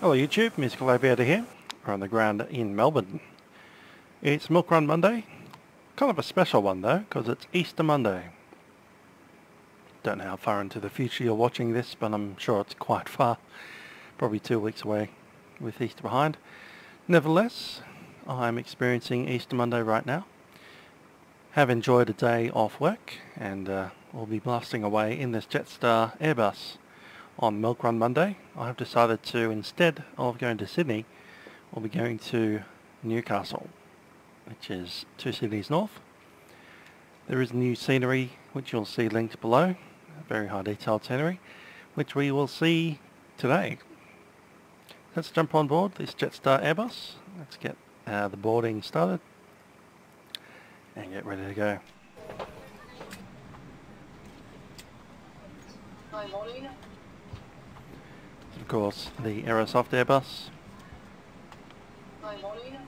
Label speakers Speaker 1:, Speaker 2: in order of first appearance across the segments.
Speaker 1: Hello YouTube, Musical Aviator here. We're on the ground in Melbourne. It's Milkrun Monday. Kind of a special one though, because it's Easter Monday. Don't know how far into the future you're watching this, but I'm sure it's quite far. Probably 2 weeks away with Easter behind. Nevertheless, I'm experiencing Easter Monday right now. Have enjoyed a day off work and we'll be blasting away in this Jetstar Airbus on Milkrun Monday. I have decided to, instead of going to Sydney, we'll be going to Newcastle, which is 2 cities north. There is new scenery, which you'll see linked below, a very high detailed scenery, which we will see today. Let's jump on board this Jetstar Airbus. Let's get the boarding started and get ready to go.
Speaker 2: Hi, morning.
Speaker 1: Of course, the Aerosoft Airbus.
Speaker 2: Hi, morning.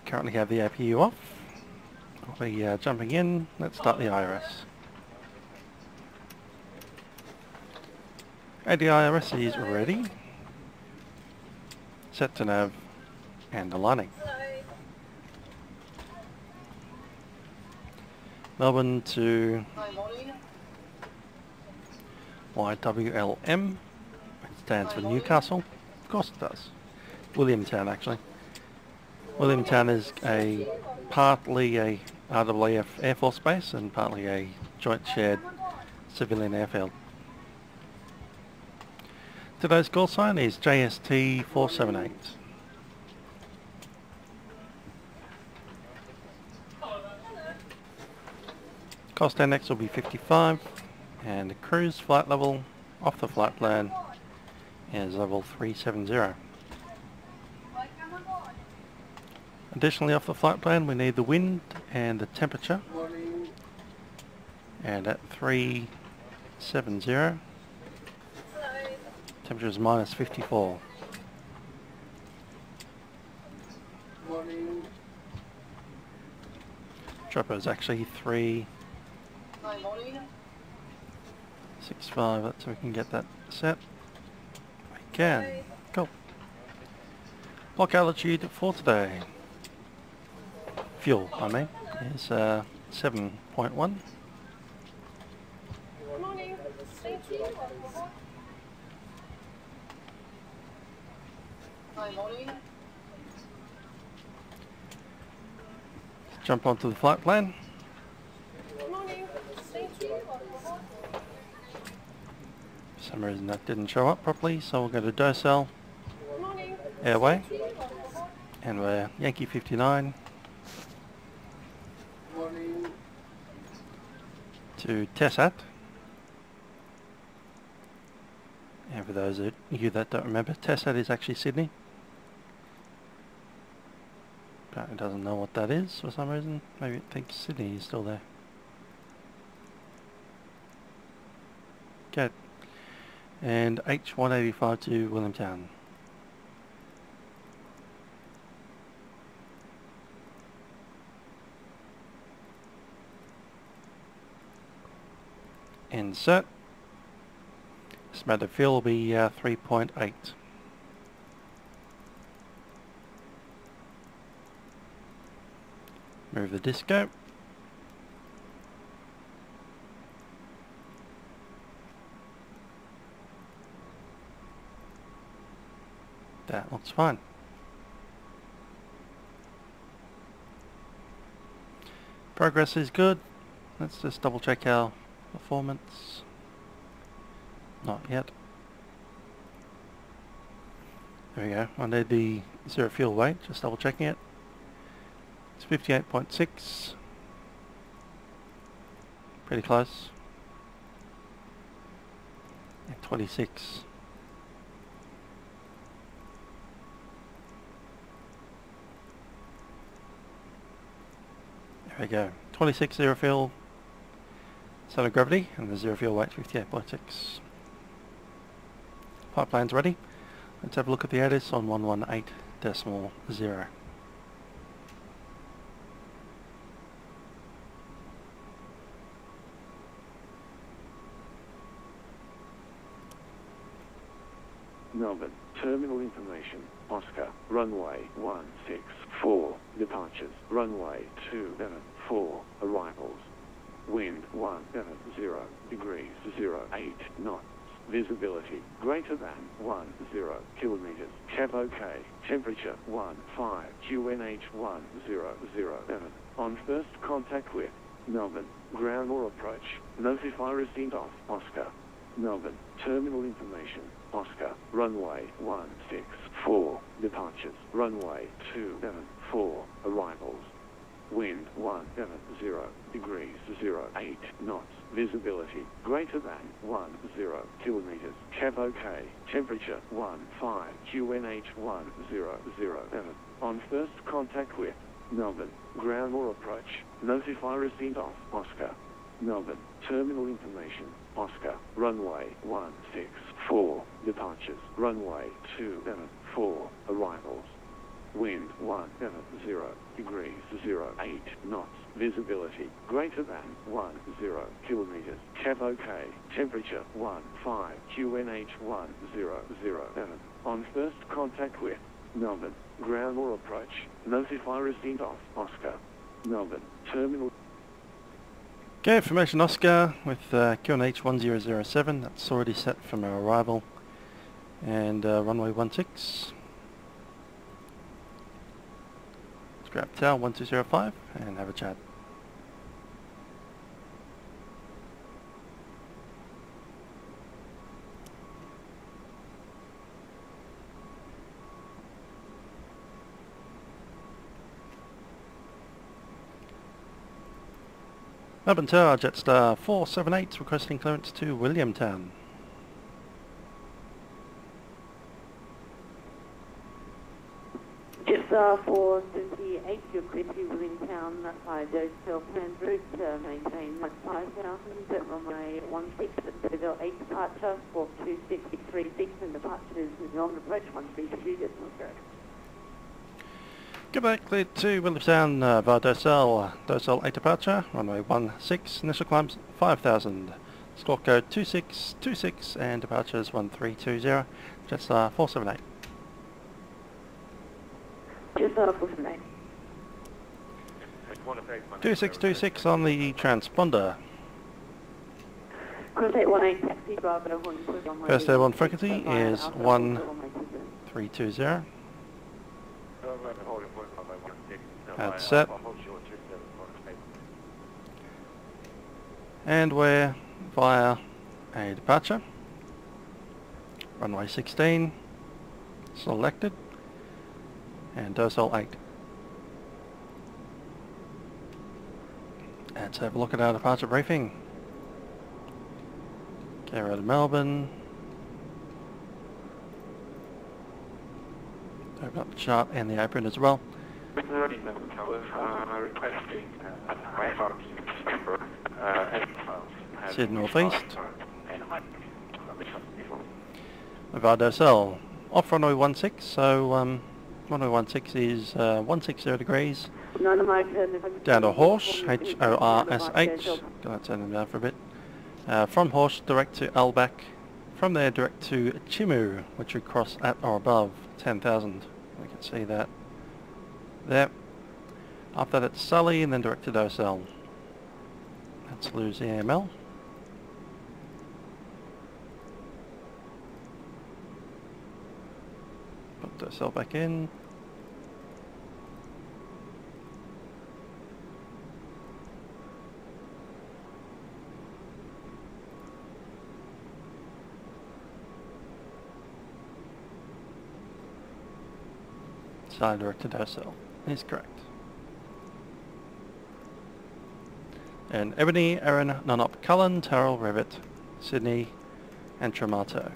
Speaker 1: Currently have the APU off. We'll be jumping in. Let's start the IRS. ADIRS is ready. Set to nav and aligning. Melbourne to YWLM. Stands for Newcastle. Of course it does. Williamtown actually. Williamtown is partly a RAAF Air Force base and partly a joint shared civilian airfield. Today's call sign is JST 478. Cost index will be 55 and the cruise flight level off the flight plan is level 370. Additionally, off the flight plan we need the wind and the temperature, and at 370 temperature is minus 54. Dropper is actually 365. That's so we can get that set. Can. Cool. Block altitude for today. Fuel, I mean, is 7.1.
Speaker 2: Morning. Thank you. Hi, morning.
Speaker 1: Jump onto the flight plan.
Speaker 2: Morning. Thank you.
Speaker 1: For some reason that didn't show up properly, so we'll go to docile,
Speaker 2: Morning.
Speaker 1: airway, and we're Yankee 59 to TESAT. And for those of you that don't remember, TESAT is actually Sydney. Apparently doesn't know what that is for some reason. Maybe it thinks Sydney is still there. Okay. And H185 to Williamtown. Insert. Estimated fuel will be 3.8. Move the disco. That looks fine. Progress is good. Let's just double check our performance. Not yet. There we go. I need the zero fuel weight, just double checking it. It's 58.6. Pretty close. And 26. There we go. 26 zero fuel. Center of gravity, and the zero fuel weight 58.6. Pipeline's ready. Let's have a look at the ATIS on 118.0.
Speaker 3: Melbourne. Terminal information. Oscar. Runway 164. Departures. Runway 274. Arrivals. Wind 170 degrees 08 knots. Visibility greater than 10 kilometers. Chev OK. Temperature 15 QNH 1007. On first contact with Melbourne. Ground or approach. Notify receipt of Oscar. Melbourne. Terminal information. Oscar. Runway 164. Departures. Runway 274. Arrivals. Wind 170 degrees 08 knots. Visibility greater than 10 kilometers. Chev OK. Temperature 15 QNH 1007. On first contact with Melbourne. Ground or approach. Notify receipt of Oscar. Melbourne. Terminal information. Oscar. Runway 164. Departures. Runway 274. Arrivals. Wind 170 degrees 08 knots. Visibility greater than 10 kilometers. Chev OK. Temperature 15 QNH 1007. On first contact with Melbourne. Ground or approach. Notify receipt of Oscar. Melbourne. Terminal.
Speaker 1: Okay, information Oscar with QNH 1007. That's already set from our arrival. And runway 16. Let's grab tower 1205 and have a chat. Melbourne Tower, Jetstar 478 requesting clearance to Williamtown.
Speaker 4: Jetstar 478, you're clear to Williamtown, by Aerosoft planned route, maintain 5000 at runway 16, Civil 8 departure, 42636 and departures on approach 132, decimal correct.
Speaker 1: Go back cleared to Williamtown via Docel 8 departure, runway 16, initial climbs 5000, score code 2626 and departures 1320, Jetstar 478.
Speaker 4: Jetstar 478.
Speaker 1: 2626 on the transponder.
Speaker 4: Contact 18 taxi, Bravo,
Speaker 1: First airborne frequency is 1320. That's set. And we're via a departure. Runway 16 selected. And Docel 8. Let's have a look at our departure briefing. Okay, we're out of Melbourne. Open up the chart and the apron as well. SID northeast. Via Docel. Off runway 16, so runway 16 is 160 degrees. Down to Horsh, H-O-R-S-H. Gonna turn them down for a bit. From Horsh direct to Albak. From there direct to Chimu, which would cross at or above 10,000. We can see that there. After that it's Sully and then direct to Docel. Let's lose the AML. Put Docel back in. Direct to Docel is correct. And Ebony, Aaron, Nonop, Cullen, Terrell, Revit, Sydney, and Tramato.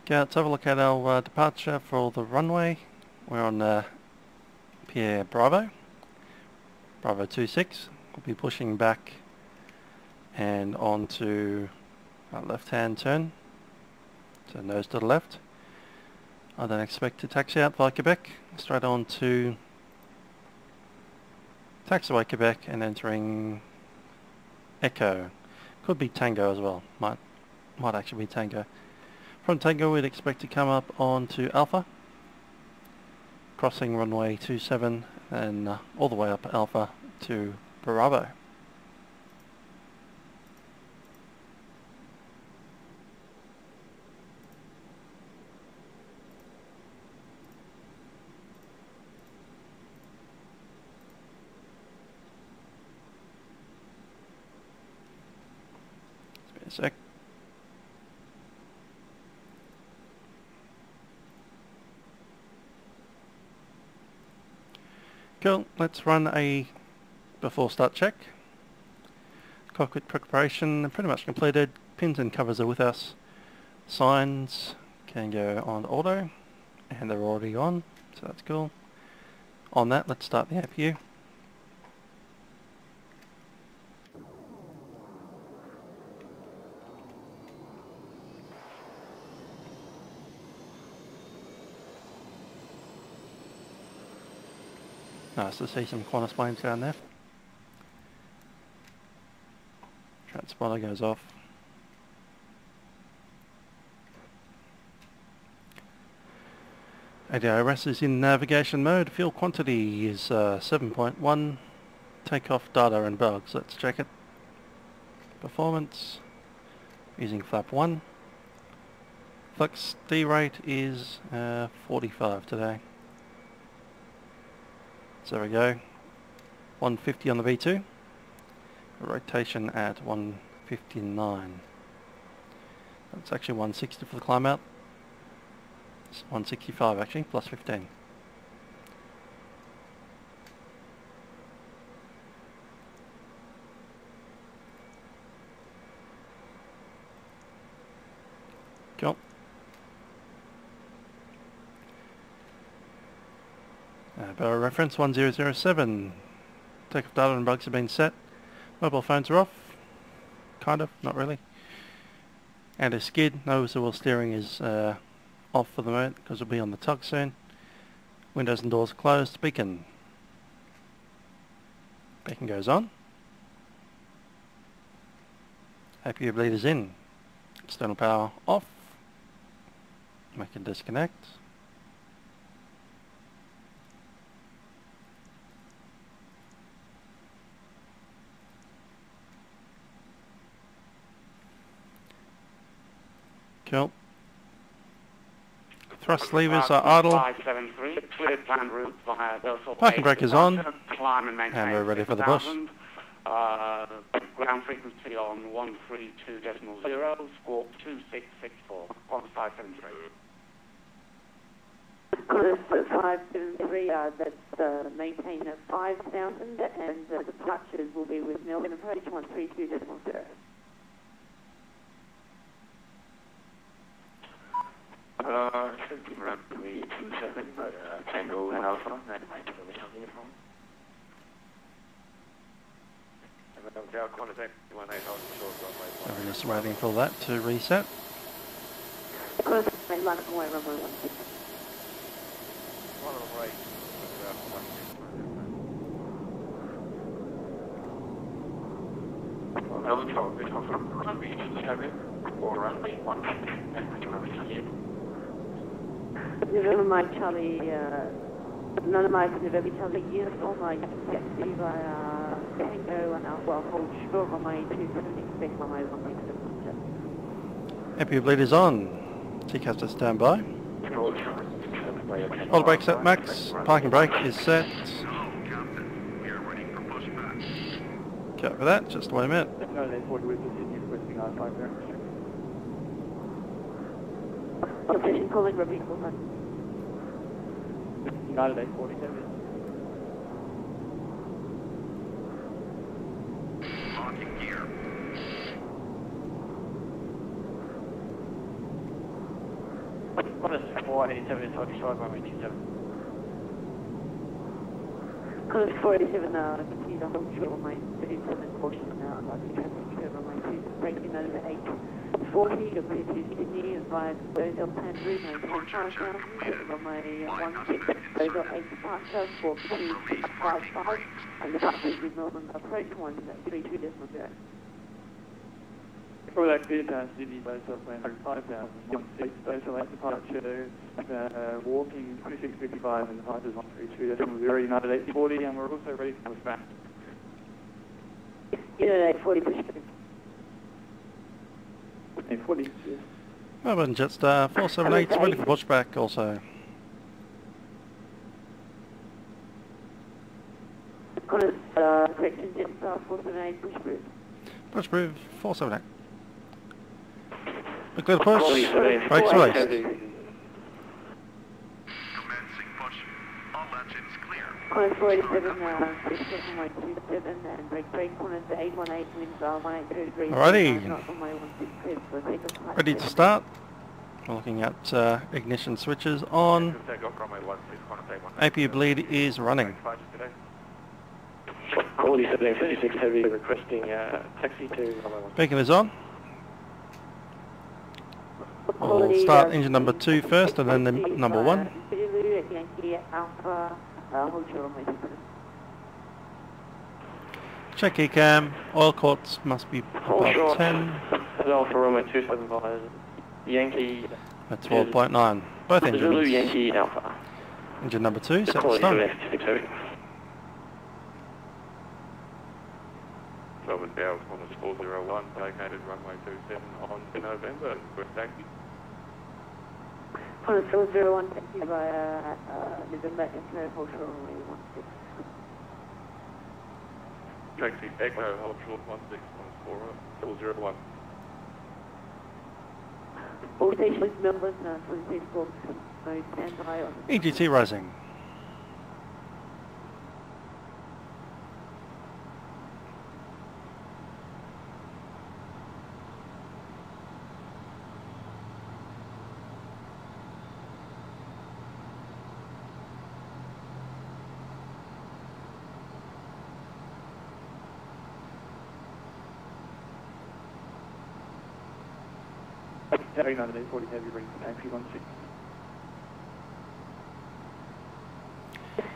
Speaker 1: Okay, let's have a look at our departure for the runway. We're on Pierre Bravo, Bravo 26. We'll be pushing back and on to our left-hand turn So nose to the left. I then expect to taxi out via Quebec, straight on to taxiway Quebec and entering Echo. Could be Tango as well. Might actually be Tango. From Tango we'd expect to come up onto Alpha, crossing runway 27 and all the way up Alpha to Bravo. A sec. Cool, let's run a before start check. Cockpit preparation pretty much completed. Pins and covers are with us. Signs can go on auto and they're already on, so that's cool. On that, let's start the APU. Nice to see some Qantas planes down there. Transponder goes off. ADIRS is in navigation mode. Fuel quantity is 7.1. Takeoff data and bugs. Let's check it. Performance using flap 1. Flux D rate is 45 today. So there we go, 150 on the V2, rotation at 159. That's actually 160 for the climb out. It's 165 actually, plus 15. Cool. Barrow reference 1007. Takeoff data and bugs have been set. Mobile phones are off. Kind of, not really. And a skid, no visible steering is off for the moment because it'll be on the tug soon. Windows and doors closed. Beacon. Beacon goes on. APU bleeders in. External power off. Make it disconnect. Cool. Thrust levers are idle.
Speaker 5: 573, cleared planned route via Aerosoft.
Speaker 1: Parking brake is on.
Speaker 5: Climb and maintain
Speaker 1: And we're ready for the bush.
Speaker 5: Ground frequency on 132.0, squawk 2664, on 573.
Speaker 4: Qantas 573, that's maintained at 5,000 and the departures will be with Melbourne approach 132.0.
Speaker 3: Should be around 327, Tango and Alpha, and I took a real uniform.
Speaker 1: So we're just waiting for that to reset.
Speaker 4: Qantas main line away runway 16. November Mike Charlie, none of my November Charlie uniform, I taxi via Tango and Alpha, hold short on my 27, expect on my 167.
Speaker 1: APU bleeders on. TCAS stand by. All brakes at max. Parking brake is set. Copy that, just wait a minute.
Speaker 4: Location calling, repeat call back.
Speaker 6: United 847.
Speaker 3: Locking gear.
Speaker 6: Qantas 487 is 45 by 27.
Speaker 4: Qantas 487, continue to hold short on my 37 caution now, I'd like to traffic curve on my 2, braking over 8. 40, you're clear to Sydney via Hotel Pandru, maintain 5,000, runway 16, over 8 departure, 4255, and departure with Melbourne approach 132.0.
Speaker 6: For that clear to Sydney, base off land 5,000, 16, base off 8 departure, walking 2655 and departure is 132.0, United 840, and we're also ready to push back.
Speaker 4: United 840, push back.
Speaker 6: 840, yes.
Speaker 1: Melbourne Jetstar 478 ready for pushback also.
Speaker 4: Correction, Jetstar 478, push through.
Speaker 1: Push proof 478. Look at the push. Brakes released.
Speaker 7: Commencing push. All engines clear.
Speaker 4: Corner 487, 6727, and brake corners 818, winds are 183 degrees.
Speaker 1: Alrighty.
Speaker 4: Not on my 16, so take a flight.
Speaker 1: Ready to start. We're looking at ignition switches on. APU bleed is running.
Speaker 6: Quality 1756 Heavy requesting taxi to runway 1.
Speaker 1: Beacon is on. We'll start engine number 2 first and then the number 1.
Speaker 4: Yankee Alpha, hold your runway 2.
Speaker 1: Check ECAM. Oil courts must be above 10
Speaker 6: Alpha runway 275, Yankee
Speaker 1: at 12.9. Both
Speaker 6: Zulu
Speaker 1: engines.
Speaker 6: Yankee Alpha.
Speaker 1: Engine number 2 set to
Speaker 6: Quality
Speaker 1: start.
Speaker 6: 1756 Heavy.
Speaker 3: Melbourne Bow, Thomas 401, located runway 27 on November. We're taxi.
Speaker 4: Corner 401, taxi via November, Echo, hold your runway 16.
Speaker 3: Taxi Echo, hold short 161401.
Speaker 4: All stations, Melbourne, 26 mode standby on.
Speaker 1: EGT rising.
Speaker 6: United 840 Heavy bring taxi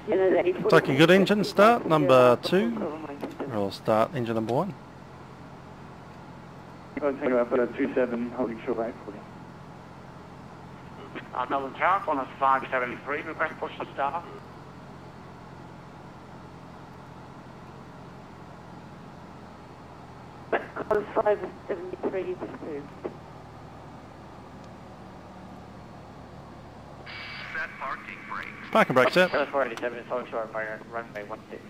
Speaker 6: 16.
Speaker 1: Take a good engine start, number 2. We'll start engine number 1.
Speaker 6: Take up 27, holding short 840.
Speaker 5: Melbourne Tower, on a 573, request push to start.
Speaker 4: Corner 573 is approved.
Speaker 7: Set parking brakes.
Speaker 1: Parking brake set.
Speaker 6: 487 is holding short by runway 16.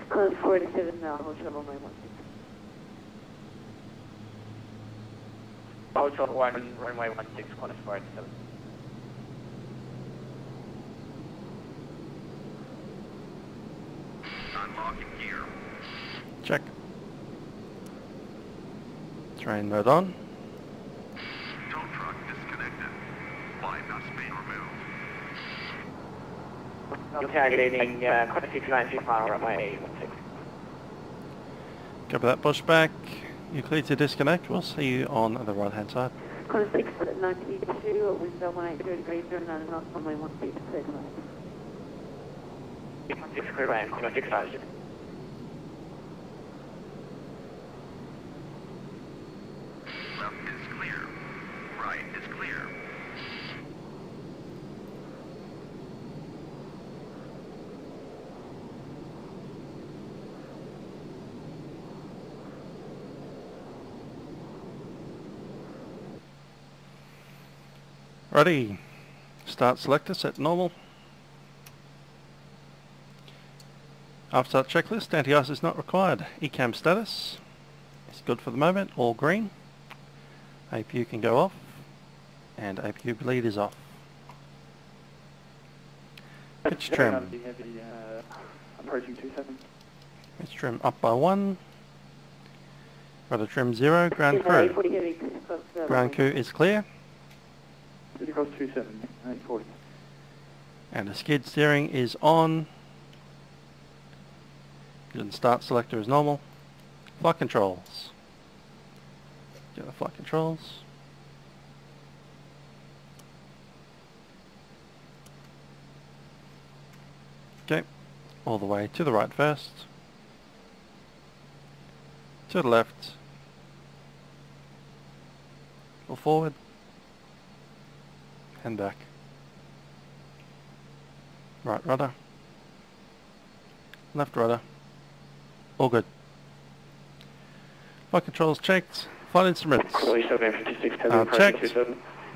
Speaker 4: Corner 487 now, hold your runway 16.
Speaker 6: Hold short 1, runway 16, corner 487.
Speaker 7: Unlocking gear.
Speaker 1: Check. Train mode on.
Speaker 7: Tow truck disconnected. Bypass main removed.
Speaker 6: You're targeting corner 59 mile runway 16.
Speaker 1: Cover that pushback. You're clear to disconnect. We'll see you on the right hand side.
Speaker 4: Corner 6 at 92, winds are 180 degrees, 09 knots, runway 16, clear to land.
Speaker 6: 6 clear land, corner 65.
Speaker 7: Left is clear. Right is clear.
Speaker 1: Ready. Start selector set normal. After that checklist, anti-ice is not required. ECAM status is good for the moment, all green. APU can go off, and APU bleed is off. Pitch trim.
Speaker 6: Approaching 27.
Speaker 1: Pitch trim up by 1. Rudder trim 0, ground crew. Ground crew is clear.
Speaker 6: City cross 27, 840.
Speaker 1: And the skid steering is on. Engine start selector is normal. Flight controls. Get the flight controls. Okay, all the way to the right first. To the left. Go forward. And back. Right rudder. Left rudder. All good. Flight controls checked. Flight instruments checked.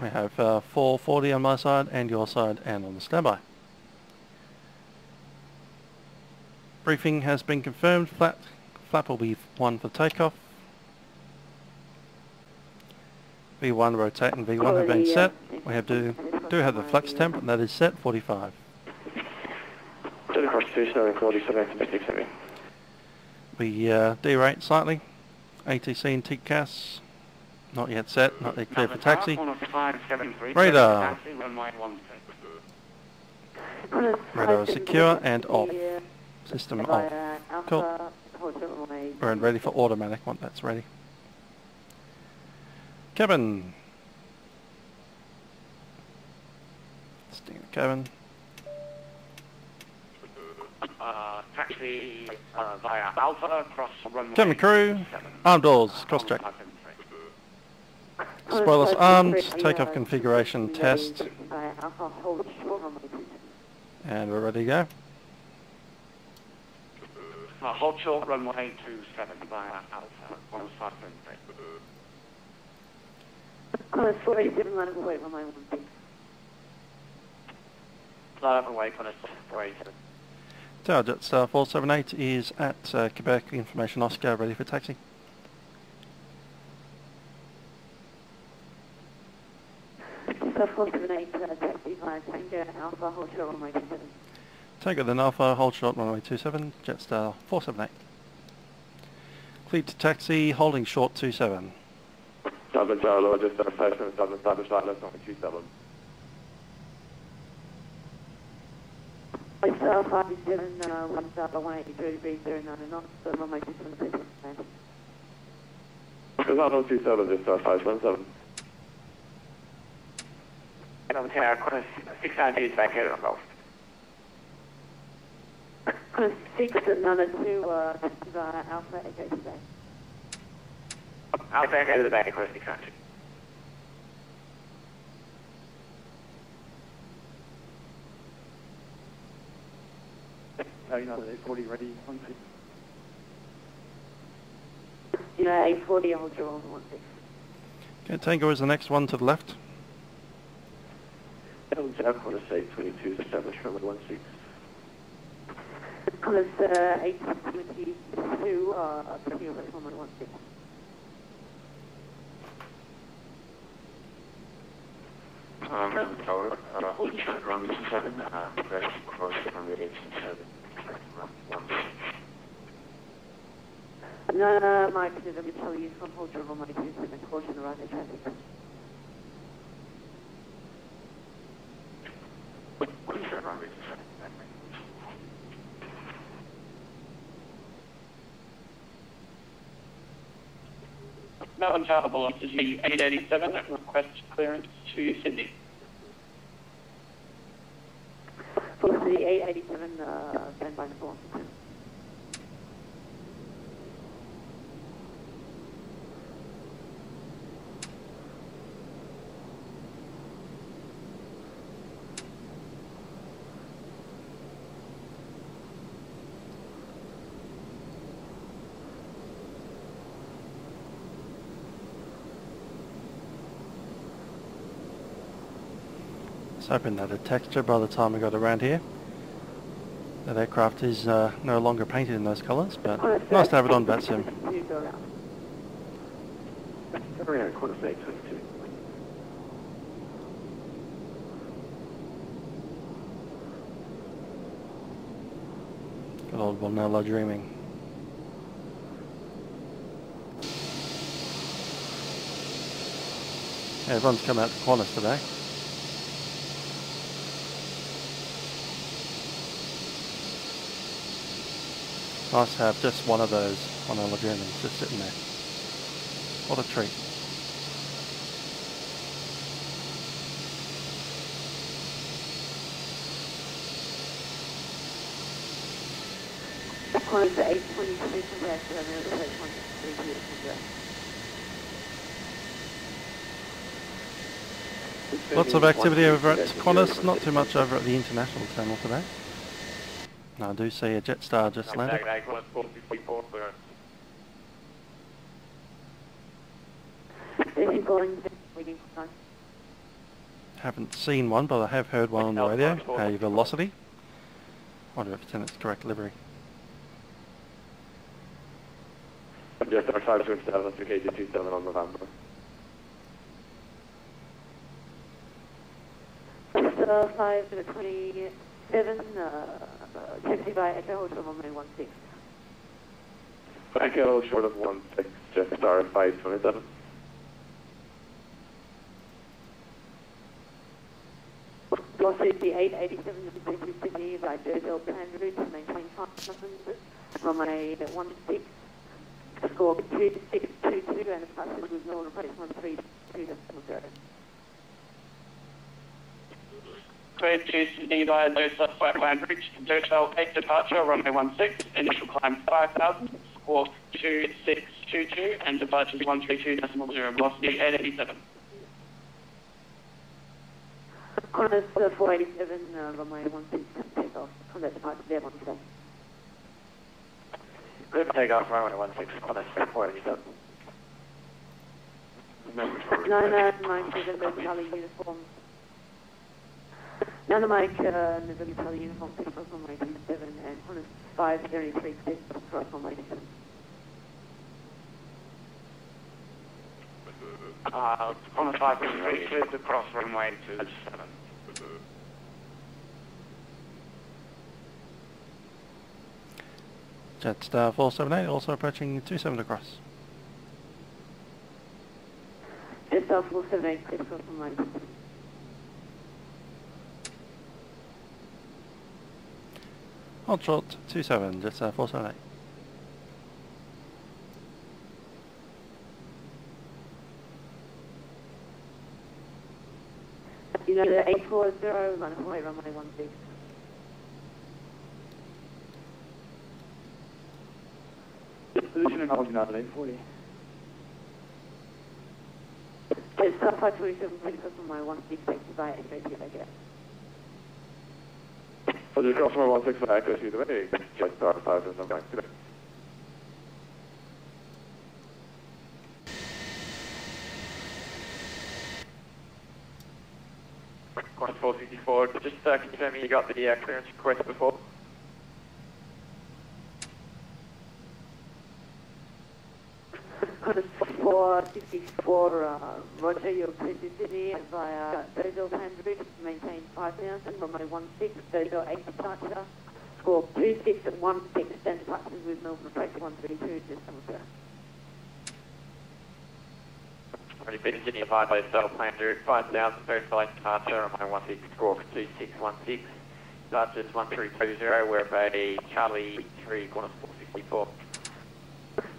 Speaker 1: We have 440 on my side and your side and on the standby. Briefing has been confirmed. Flap will be 1 for takeoff. V1 rotate and V1 have been set. We do have the flex temp, and that is set 45. We derate slightly. ATC and TCAS not yet set, not yet clear for taxi. Radar. Radar is secure and off. System off. Cool. We're ready for automatic once that's ready. Cabin. Sting the cabin.
Speaker 5: Taxi via Alpha, cross runway.
Speaker 1: Cabin crew, arm doors, cross check. Spoilers armed, takeoff configuration test. And we're ready to go.
Speaker 5: Hold short runway 27 via Alpha, 1573.
Speaker 4: Connors 487, line of away, runway 16.
Speaker 5: Line of away, Connors 487.
Speaker 1: Tower Jetstar 478 is at Quebec, information Oscar, ready for taxi.
Speaker 4: Jetstar 478, taxi via Tango Alpha, hold short runway 27.
Speaker 1: Tango then Alpha, hold short runway 27, Jetstar 478. Cleared to taxi, holding short 27.
Speaker 3: Dublin Tower, Jetstar 57, Dublin Establish Flight Level 27.
Speaker 4: Jetstar 57, 1 star 183 degrees 09 knots, runway 27.
Speaker 3: Level 27, Jetstar 517.
Speaker 5: Dublin Tower, Connors 690 is back here on Golf.
Speaker 4: Connors 6 at 92, via Alpha, Echo today.
Speaker 5: Alpha, Echo to the back, Connors 690.
Speaker 6: United 840 ready, 16.
Speaker 4: United 840, hold short on 16.
Speaker 1: Okay, Tango is the next one to the left.
Speaker 3: Dublin Tower, Connors 822, establish runway 16.
Speaker 4: Connors 822, runway 16.
Speaker 3: Tower, runway 27, press cross runway 87.
Speaker 4: No, Mike, let me tell you from hold short runway 27, caution right at traffic.
Speaker 3: Runway 27.
Speaker 5: Melbourne Tower belongs to the 887, request clearance to Sydney.
Speaker 4: Velocity 887, stand by for.
Speaker 1: Just hoping that the texture by the time we got around here. That aircraft is no longer painted in those colours, but nice to have it on Vatsim.
Speaker 3: Around Connors 822.
Speaker 1: Good old Bonella dreaming. Yeah, everyone's come out to Qantas today. Nice to have just one of those on our lagoons just sitting there. What a treat.
Speaker 4: Close the 822 contact to Aerosoft 133.
Speaker 1: Lots of activity over at Qantas, not too much over at the international terminal today. I do see a Jetstar just landed. Haven't seen one, but I have heard one on the radio, a Velocity. Wonder if it's in its correct livery.
Speaker 3: Jetstar 527, that's UK 27 on November.
Speaker 4: Jetstar 527, taxi by Echo Hotel Runway 16.
Speaker 3: Echo short of 16, Jetstar 527.
Speaker 4: Velocity 887 Sydney by Jetstar planned route to maintain 5,000, runway 16. Score 2622 and the passage with no replacement 320.
Speaker 5: 22 Sydney via Jetstar flatland route to Jetstar 8 departure, runway 16, initial climb 5,000, score 2622 and departure 132.0, velocity 887.
Speaker 4: Qantas 487, runway 16, take off from that departure there 17.
Speaker 3: Good takeoff, runway 16, Qantas 487.
Speaker 4: 997 Charlie uniform. Nana Mike, November Charlie uniform, take off runway 27 and Qantas 573, take off cross runway 7.
Speaker 5: Qantas 573, cleared to cross runway 27.
Speaker 1: Jetstar 478 also approaching 27 across.
Speaker 4: Jetstar 478, cleared to cross runway 27.
Speaker 1: Hold short 27, Jetstar 478.
Speaker 4: United 840, run away runway 16.
Speaker 6: Position and hold United 840.
Speaker 4: Jetstar 527, cleared to cross runway 16, taxi by Echo to back out.
Speaker 3: So just cross runway 16 by Echo to the way, Jetstar 527 back to the
Speaker 8: Qantas 464, just confirming you got the clearance request before.
Speaker 4: Qantas 464, Roger, you're cleared to Sydney via Dozel planned route to maintain 5,000, runway 16, Dozel 8 departure, score 2616, stand departures with Melbourne approach 132, just over.
Speaker 8: Already been Sydney applied by Dozel planned route 5,000, first flight departure, runway 16, score 2616, departures 1320, we're by Charlie 3, Qantas 464.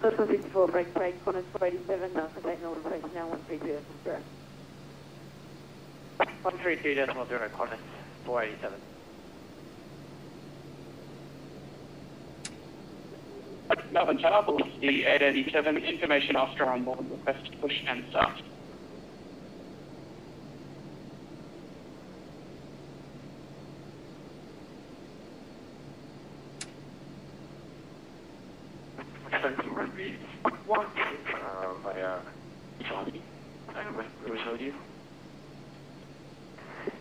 Speaker 4: Qantas 464, break, Qantas 487, contact Melbourne approach now 132,
Speaker 8: 132.0, Qantas 487.
Speaker 5: Melbourne Tower, the 887, information after on board, request to push and start.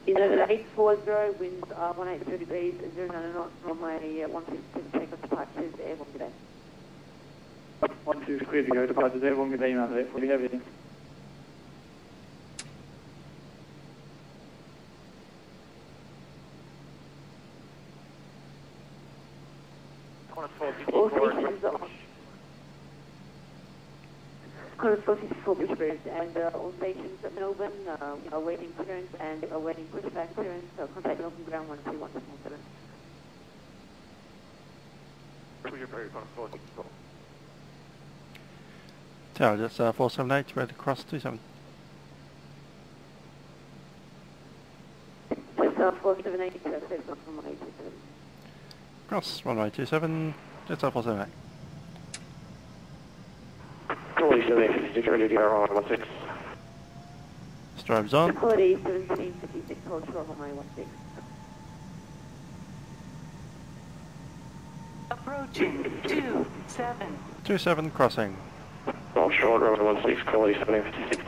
Speaker 4: United 840, winds are 1830 degrees, 09 knots, runway 16, take off departures, airborne today.
Speaker 6: 12 is clear to go, departures airborne, good day, United 840, everything.
Speaker 8: Qantas
Speaker 4: All
Speaker 8: 464.
Speaker 4: stations are on. Qantas 464 Brisbane and all stations at Melbourne are awaiting clearance and awaiting pushback clearance, so contact Melbourne ground 121.7.
Speaker 1: Tower, Jetstar 478, ready to cross 27.
Speaker 4: Jetstar 478, that's not from 827.
Speaker 1: Cross runway 27, Jetstar 478.
Speaker 3: Quality 1756, ready to go on 16.
Speaker 1: Strobes on.
Speaker 4: Quality 1756, hold short runway 16.
Speaker 9: Approaching 27.
Speaker 1: 27 crossing.
Speaker 3: Hold short runway 16, quality 1756.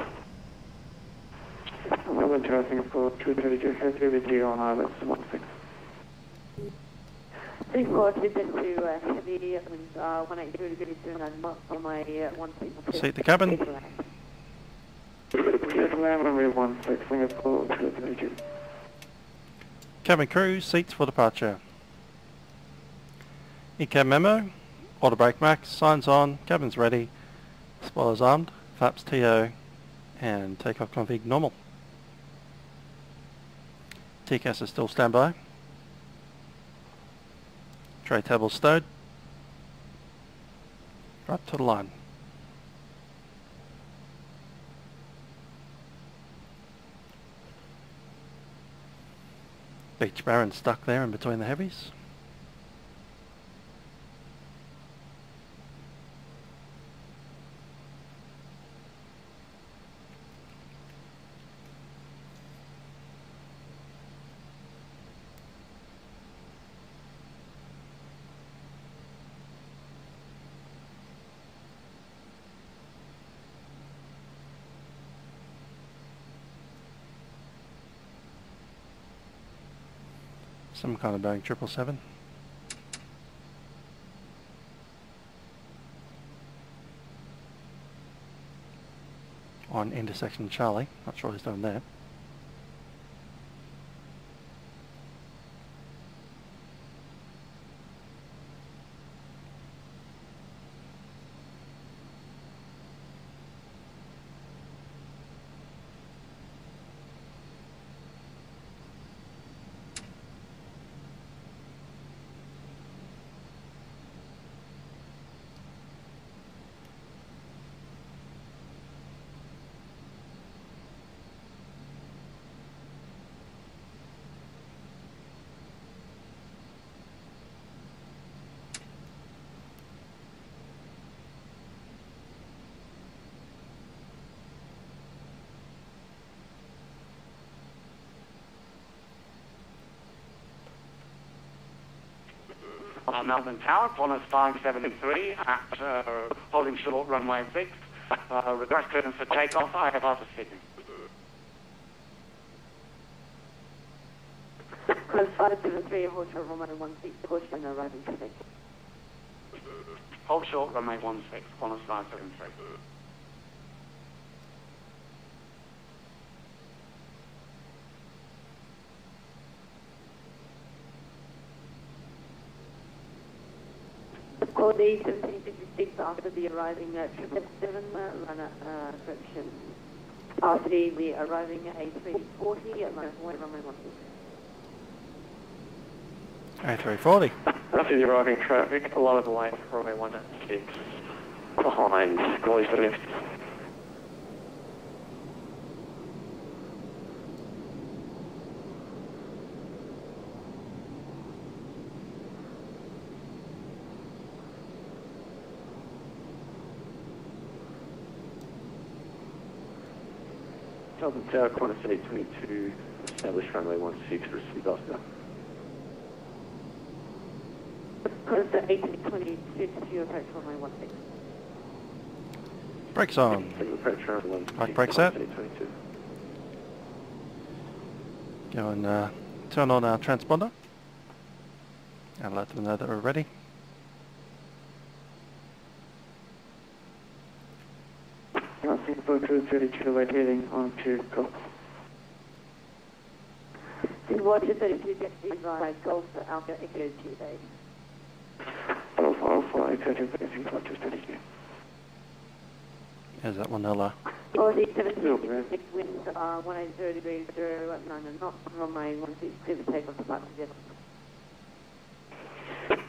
Speaker 6: Melbourne to Singapore 232, heavy with you on ILS 16.
Speaker 4: Singapore 232, heavy, 180 degrees, 29 knots on my 16.
Speaker 1: Seat the cabin.
Speaker 6: Yes, land runway 16, Singapore 232.
Speaker 1: Cabin crew, seats for departure. ECAB memo, auto brake max, signs on, cabin's ready, spoilers armed, flaps TO, and takeoff config normal. TCAS is still standby. Tray table stowed. Right to the line. Beach Baron stuck there in between the heavies. Some kind of Boeing 777. On intersection Charlie, not sure who's doing there.
Speaker 5: Melbourne Tower, Qantas 573 at holding short runway 6. Request clearance for takeoff. I have after Sydney.
Speaker 4: Qantas 573, hold short runway 16, push and arriving today.
Speaker 5: Hold short runway 16, Qantas 573.
Speaker 4: Quality 1756 after the arriving at 777 runner correction. After the arriving at A340 at runway 16.
Speaker 1: A340.
Speaker 3: After the arriving traffic, a lot of the way for runway 16. Behind, quality 1756. Melbourne Tower, Qantas A322, established runway 16 for receive Oscar.
Speaker 4: Qantas A320, to approach runway 16.
Speaker 1: Brakes on. Right brake set. Go and turn on our transponder and let them know that we're ready.
Speaker 6: Singapore 232, late heading on to Golf.
Speaker 4: Singapore 232, Jetstar by Golf Alpha Echo 2 days.
Speaker 6: Alpha Echo 2 days, Singapore 232.
Speaker 1: Is that one Ella?
Speaker 4: Quality 1756, winds 180 degrees, 0 at 9 knots, runway 16, clear for takeoff, departure jet.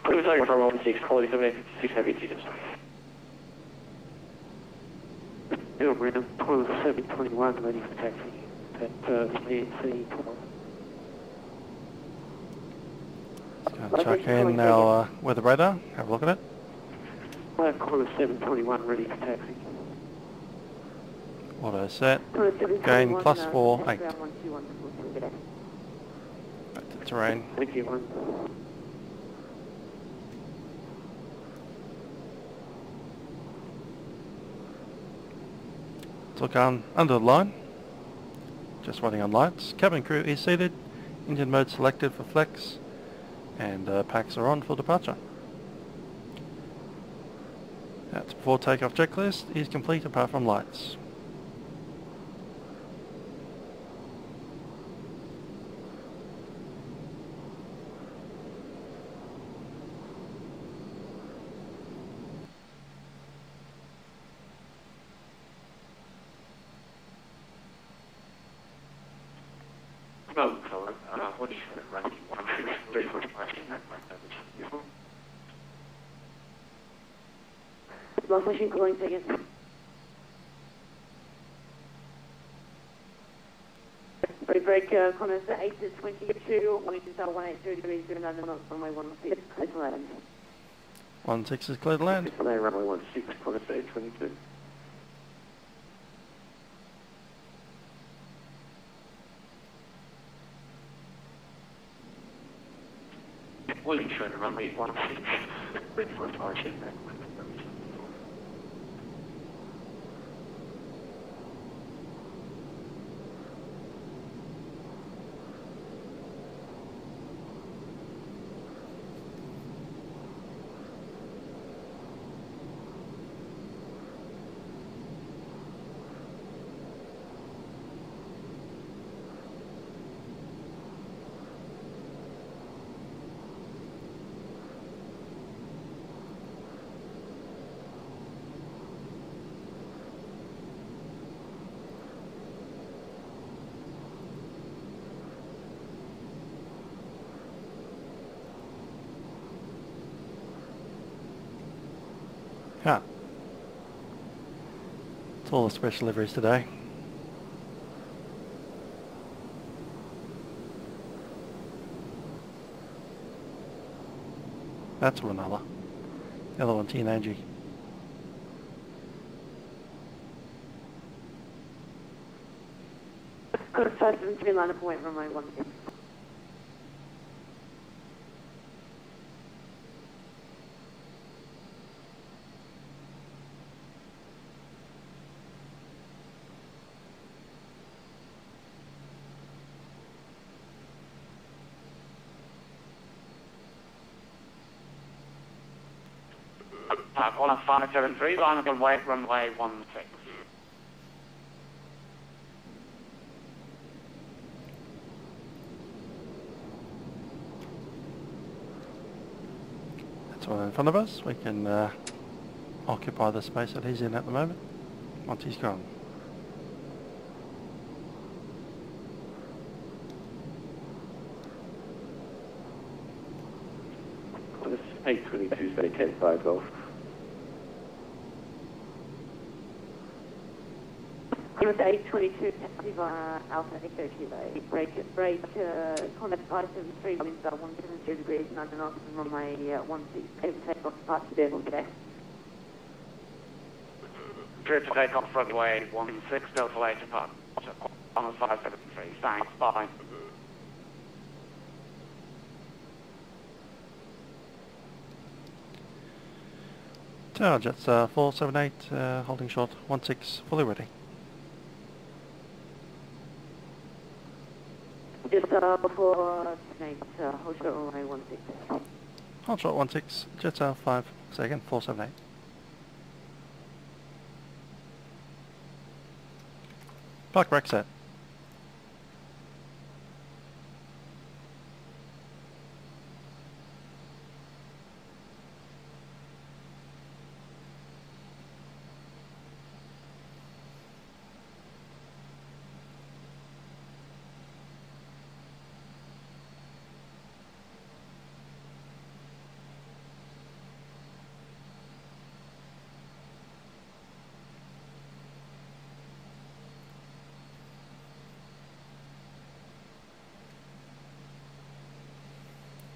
Speaker 3: Cruise over from 16, quality 786 heavy seaters.
Speaker 6: Milkrun 721, ready for taxi at EC 12.
Speaker 1: Let's go and chuck in our weather radar, have a look at it.
Speaker 6: Caller 721, ready for taxi.
Speaker 1: Auto set, gain +48. Back to terrain.
Speaker 6: Thank you, one.
Speaker 1: Look on under the line, just waiting on lights. Cabin crew is seated, engine mode selected for flex, and packs are on for departure. That's before takeoff checklist is complete apart from lights.
Speaker 3: What do you think? Running 163
Speaker 4: Last machine calling second. Break, Connors 8 to 22, Wellington Tower 183 degrees, 09 knots, runway 16, close to land.
Speaker 1: 16 is clear to land.
Speaker 6: Runway 16, Connors 822.
Speaker 3: Williamtown runway 16, ready for departure.
Speaker 1: Ah. It's all the special deliveries today. That's Ranella. The other one's in Angie.
Speaker 4: Got a 573 line of point, runway 16.
Speaker 5: Caller 573, line of conway, runway 16.
Speaker 1: That's one in front of us. We can occupy the space that he's in at the moment once he's gone.
Speaker 6: Connors 822, steady 10-5 Golf.
Speaker 4: Connors 822, taxi via Alpha Echo Kilo. Break, Connors 573, wind star 172 degrees, 9 knots, and runway 16, take off departure vehicle today.
Speaker 5: Clear to take off runway 16, Delta 8 departure. Caller 573, thanks, bye.
Speaker 1: Tower Jetstar 478, holding short 16, fully ready.
Speaker 4: Just before tonight, hold short runway 16.
Speaker 1: Hold short 16, Jetstar 5, say again, 478. Park brake set.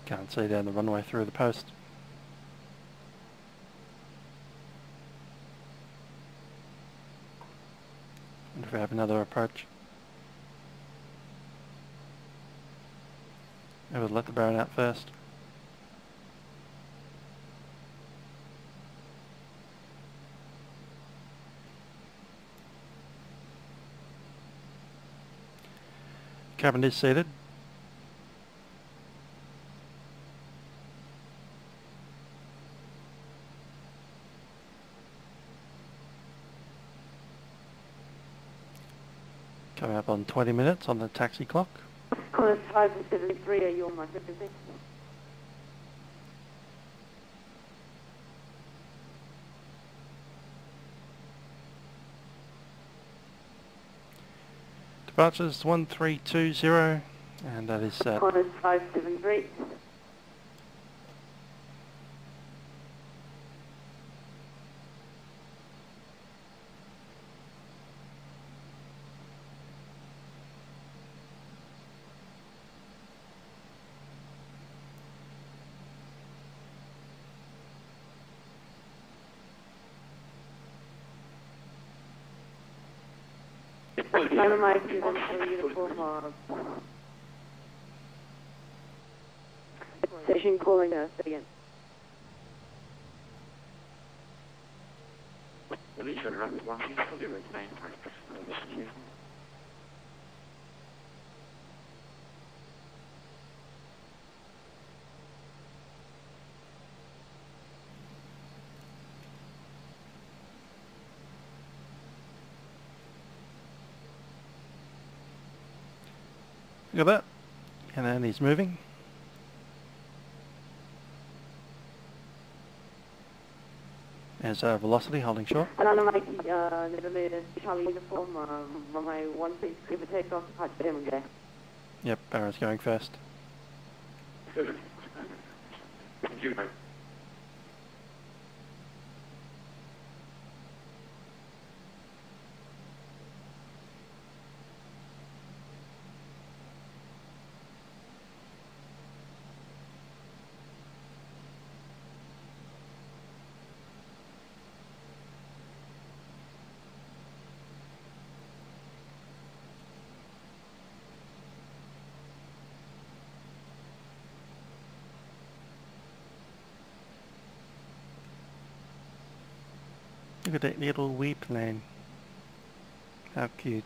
Speaker 1: Can't see down the runway through the post. Wonder if we have another approach. I would let the Baron out first. Cabin is seated. Coming up on 20 minutes on the taxi clock.
Speaker 4: Qantas 573, are you on my frequency?
Speaker 1: Departures 1320, and that is set.
Speaker 4: Qantas 573. Dynamite uniform. Station calling us again.
Speaker 1: Look at that. And then he's moving. There's velocity holding short.
Speaker 4: Another Mikey, never made a Charlie uniform, runway 16, clear for takeoff, departure Birmingham Day.
Speaker 1: Yep, Baron's going first. Look at that little wee plane. How cute.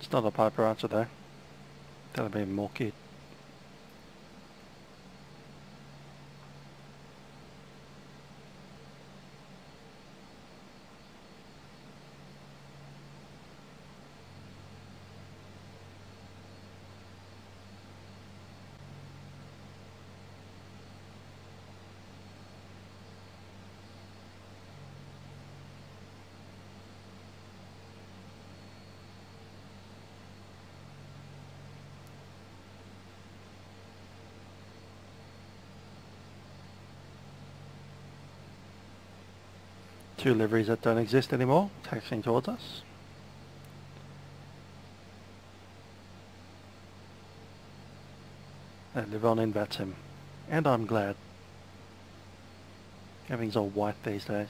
Speaker 1: It's not a Piper Archer though. That'll be more cute. Two liveries that don't exist anymore, taxiing towards us. They live on in Vatsim. And I'm glad. Everything's all white these days.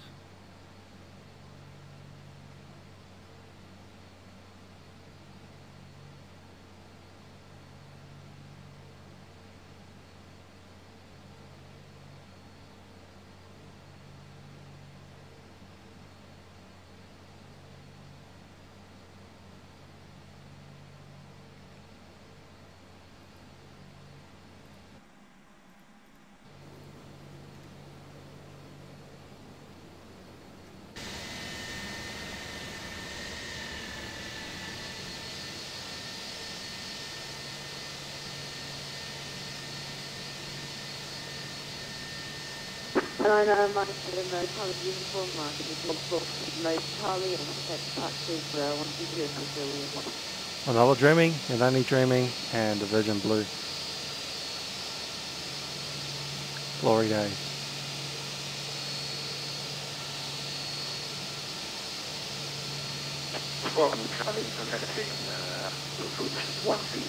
Speaker 4: And I know my coloured uniform market is booked most Charlie and departures 120 Civillian.
Speaker 1: Another dreaming, and only dreaming, and a Virgin Blue. Glory days.
Speaker 3: welcome to Charlie, contact the one seat.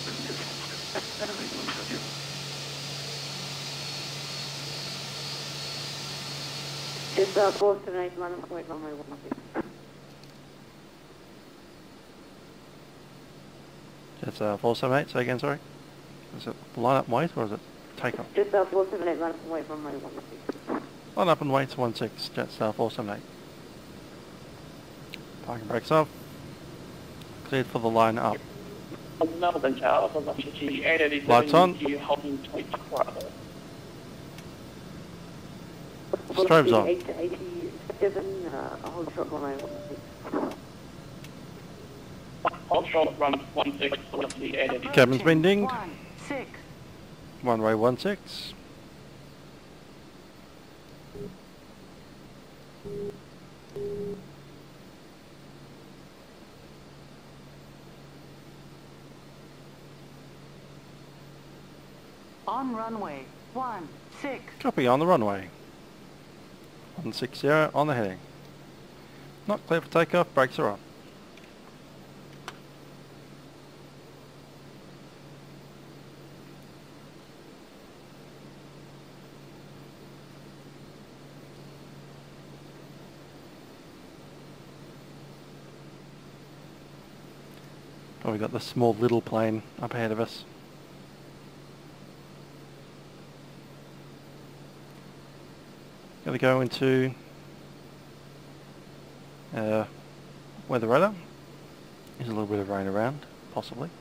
Speaker 4: Jetstar 478, line up, wait, runway 16.
Speaker 1: Jetstar 478, say again, sorry. Is it line up and wait, or is it take off?
Speaker 4: Jetstar 478, line up and wait, runway 16.
Speaker 1: Line up and wait to 16, Jetstar 478. Parking brakes off. Cleared for the line up.
Speaker 5: Melbourne Tower, velocity 887,
Speaker 1: Lights on.
Speaker 5: you holding 24.
Speaker 1: Strobes on.
Speaker 4: 8 to 87, hold short runway 16.
Speaker 5: Hold short, run 16, velocity 887.
Speaker 1: Cabin's been dinged.
Speaker 9: 16.
Speaker 1: Runway 16.
Speaker 9: On runway 16.
Speaker 1: Copy on the runway. 160 on the heading. Not clear for takeoff, brakes are on. Oh, we got the small little plane up ahead of us. Going to go into weather radar. There's a little bit of rain around, possibly.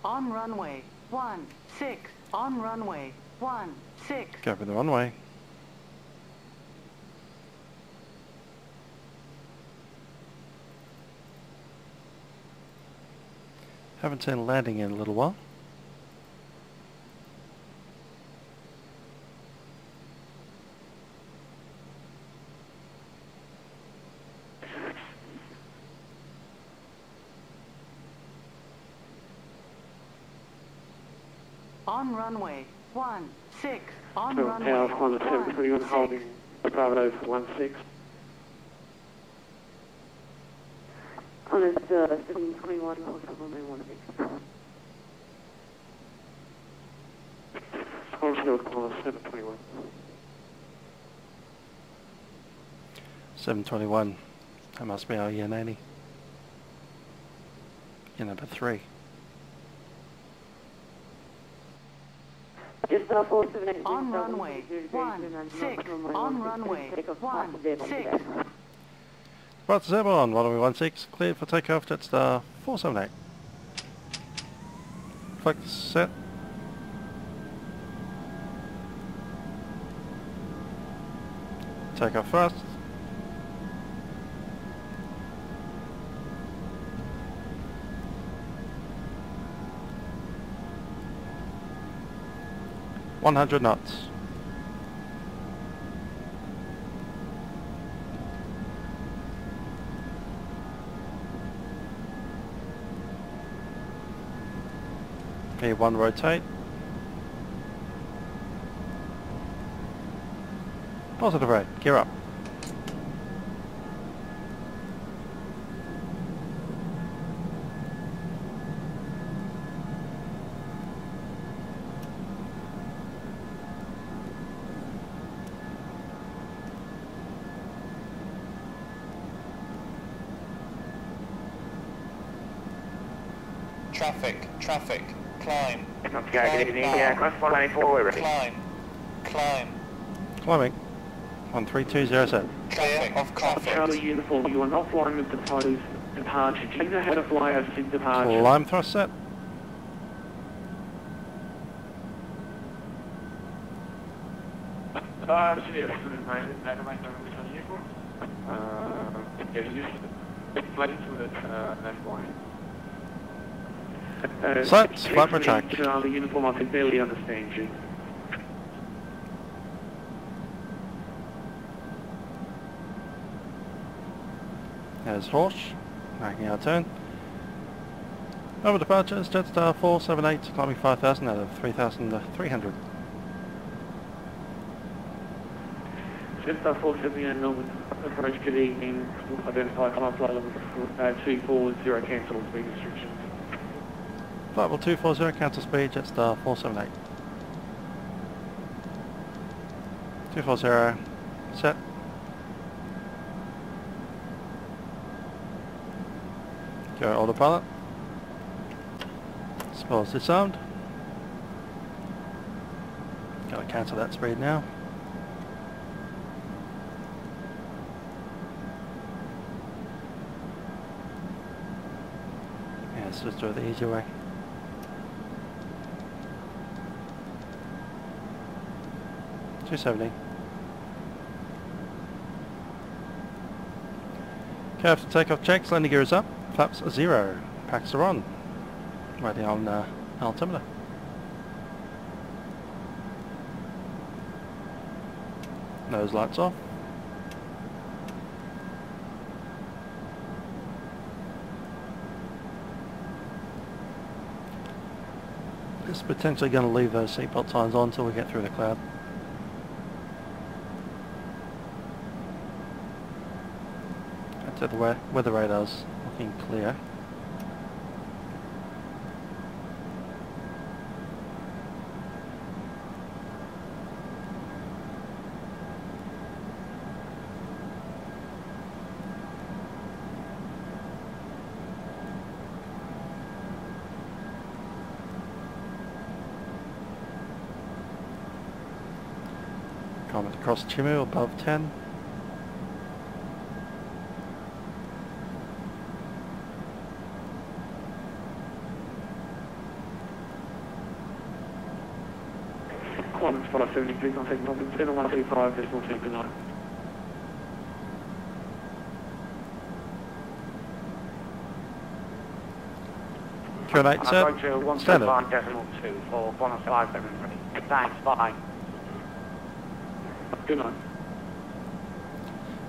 Speaker 9: On runway 16. On runway 16.
Speaker 1: Copy the runway. Haven't seen a landing in a little while.
Speaker 9: On runway 16. On
Speaker 6: Tower
Speaker 9: runway
Speaker 6: on the 721 holding Bravo 16.
Speaker 4: On this 721, hold short runway 16.
Speaker 6: Hold short on 721.
Speaker 1: 721. That must be our year 90. Year number 3.
Speaker 4: Jetstar 478,
Speaker 9: on runway 16. On runway 16.
Speaker 1: Right, Zeb on runway 16, cleared for takeoff, Jetstar 478. Flex set. Takeoff first. $100 knots. P1 rotate. Positive rate, gear up.
Speaker 10: Traffic, climb.
Speaker 3: Okay, good evening. Yeah, cross 194, we're ready.
Speaker 10: Climb.
Speaker 1: Climbing. 13207.
Speaker 10: Clear of traffic.
Speaker 6: Charlie Uniform, you are not flying with the pilot's departure. Do you know how to fly a SID departure?
Speaker 1: Climb thrust set. Slats, flight retract.
Speaker 6: The uniform, I can barely understand you.
Speaker 1: There's Horse, making our turn. Over departures, Jetstar 478, climbing 5,000 out of 3,300.
Speaker 6: Jetstar 478 Melbourne, approach good evening, identify flight level 240, cancel all speed restrictions.
Speaker 1: Flight level 240, cancel speed, Jetstar 478. 240, set. Go autopilot. Spoil's disarmed. Gotta cancel that speed now. Yeah, let's just do it the easy way. $270. Okay, after takeoff checks, landing gear is up. Flaps are 0. Packs are on. Waiting on altimeter. Nose lights off. Just potentially going to leave those seatbelt signs on until we get through the cloud. That's the weather radar's looking clear. Comment across Chimu above 10.
Speaker 6: Quantum Spot 73, contact Melbourne, 7135, decimal 2 good night.
Speaker 1: Q&A set. Standard.
Speaker 8: 125.2 for 10573. Thanks, bye.
Speaker 6: Good night.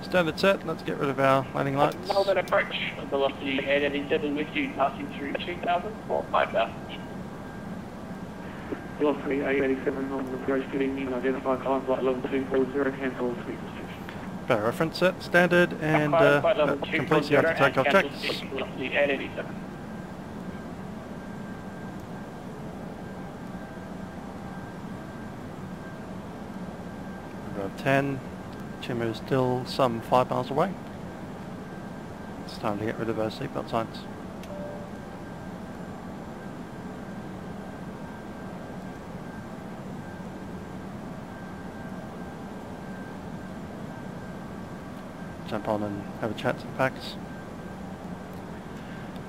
Speaker 1: Standard set. Let's get rid of our landing lights.
Speaker 5: Melbourne approach, velocity 887 with you, passing through 2,000 or 5,000.
Speaker 6: Velocity 887 Melbourne approach, good evening, identify flight level 240, cancel all speed restrictions.
Speaker 1: Better reference set. Standard and
Speaker 5: Flight level
Speaker 1: completes the
Speaker 5: 240
Speaker 1: after takeoff
Speaker 5: and cancel
Speaker 1: checks.
Speaker 5: speed, velocity 887.
Speaker 1: Above 10. Chimu is still some 5 miles away. It's time to get rid of those seatbelt signs. Jump on and have a chat to the packs.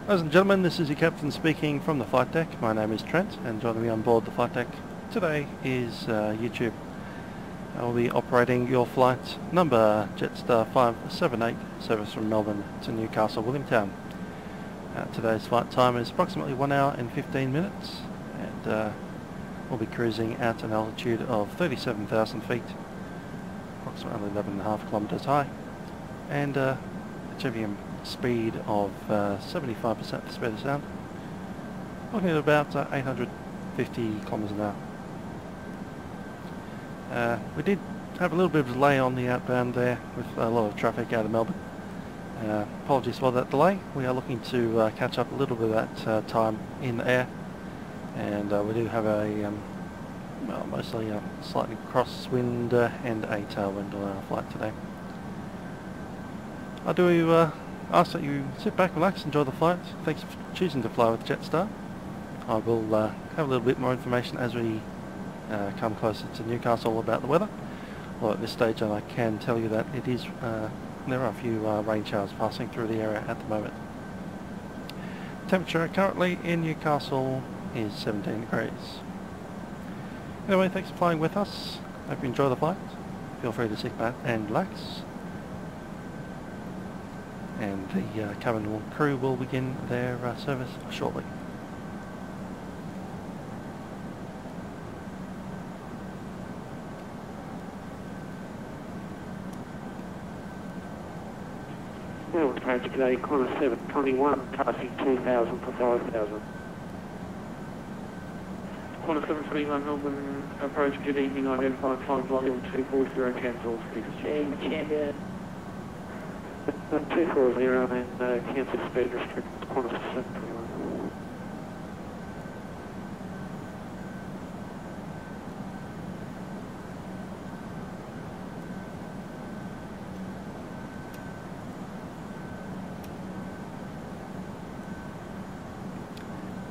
Speaker 1: Ladies and gentlemen, this is your captain speaking from the flight deck. My name is Trent, and joining me on board the flight deck today is YouTube. I'll be operating your flight number Jetstar 578, service from Melbourne to Newcastle, Williamtown. Today's flight time is approximately 1 hour and 15 minutes, and we'll be cruising at an altitude of 37,000 feet, approximately 11.5 kilometres high, and achieving a speed of 75% the speed of sound, looking at about 850 kilometres an hour. We did have a little bit of delay on the outbound there with a lot of traffic out of Melbourne. Apologies for that delay. We are looking to catch up a little bit of that time in the air, and we do have a well, mostly a slightly crosswind and a tailwind on our flight today. I do ask that you sit back, relax, enjoy the flight. Thanks for choosing to fly with Jetstar. I will have a little bit more information as we come closer to Newcastle about the weather. Well, at this stage, and I can tell you that it is there are a few rain showers passing through the area at the moment. Temperature currently in Newcastle is 17 degrees. Anyway, thanks for flying with us. Hope you enjoy the flight. Feel free to sit back and relax. And the cabin crew will begin their service shortly.
Speaker 3: Melbourne approach today, corner 721, passing 2,000 for 5,000.
Speaker 6: Corner 721 Melbourne approach, good evening, identified flight volume 240, cancel 6.
Speaker 3: Champion. 240 and cancel speed restrictions, corner 721.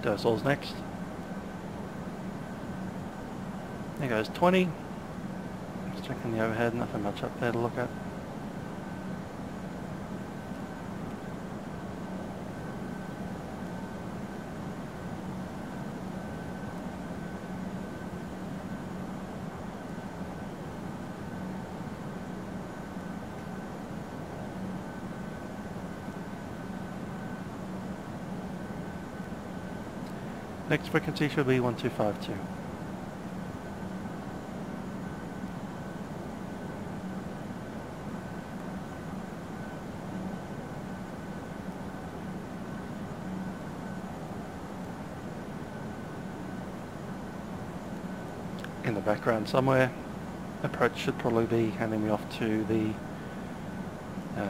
Speaker 1: Dosal's next. There goes 20. Just checking the overhead, nothing much up there to look at. Next frequency should be 1252. In the background somewhere, approach should probably be handing me off to the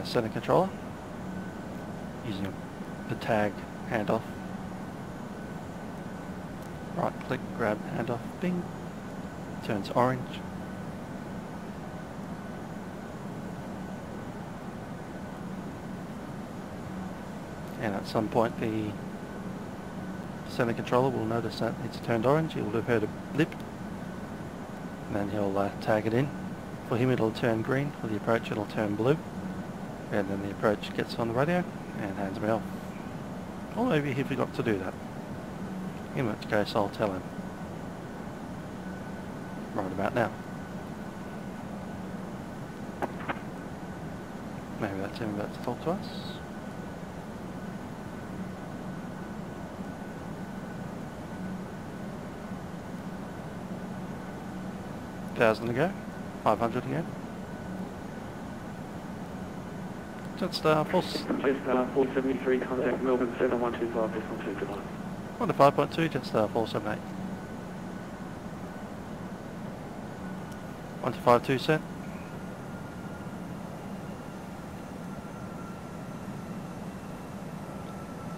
Speaker 1: center controller using the tag handoff. Right click, grab handoff, bing, turns orange. And at some point the center controller will notice that it's turned orange. He will have heard a blip, and then he'll tag it in. For him it'll turn green, for the approach it'll turn blue, and then the approach gets on the radio and hands me off. Or maybe he forgot to do that, in which case I'll tell him right about now. Maybe that's him about to talk to us. $1,000 to go, 500 again. Jetstar
Speaker 3: 473, contact Melbourne 7125, decimal 229.
Speaker 1: 1 to 5.2, Jetstar 478. 1 to 52 set.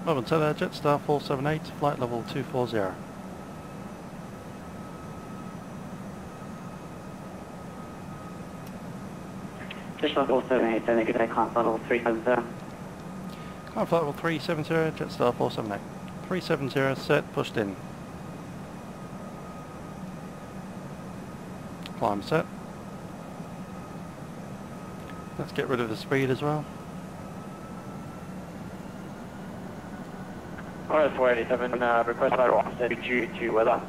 Speaker 1: Melbourne Center, Jetstar 478, flight level 240.
Speaker 3: Jetstar 478, then good day, climb flight level 370.
Speaker 1: Climb flight level 370, Jetstar 478. 370 set, pushed in. Climb set. Let's get rid of the speed as well.
Speaker 8: Alright, 487, request flight offset due to weather.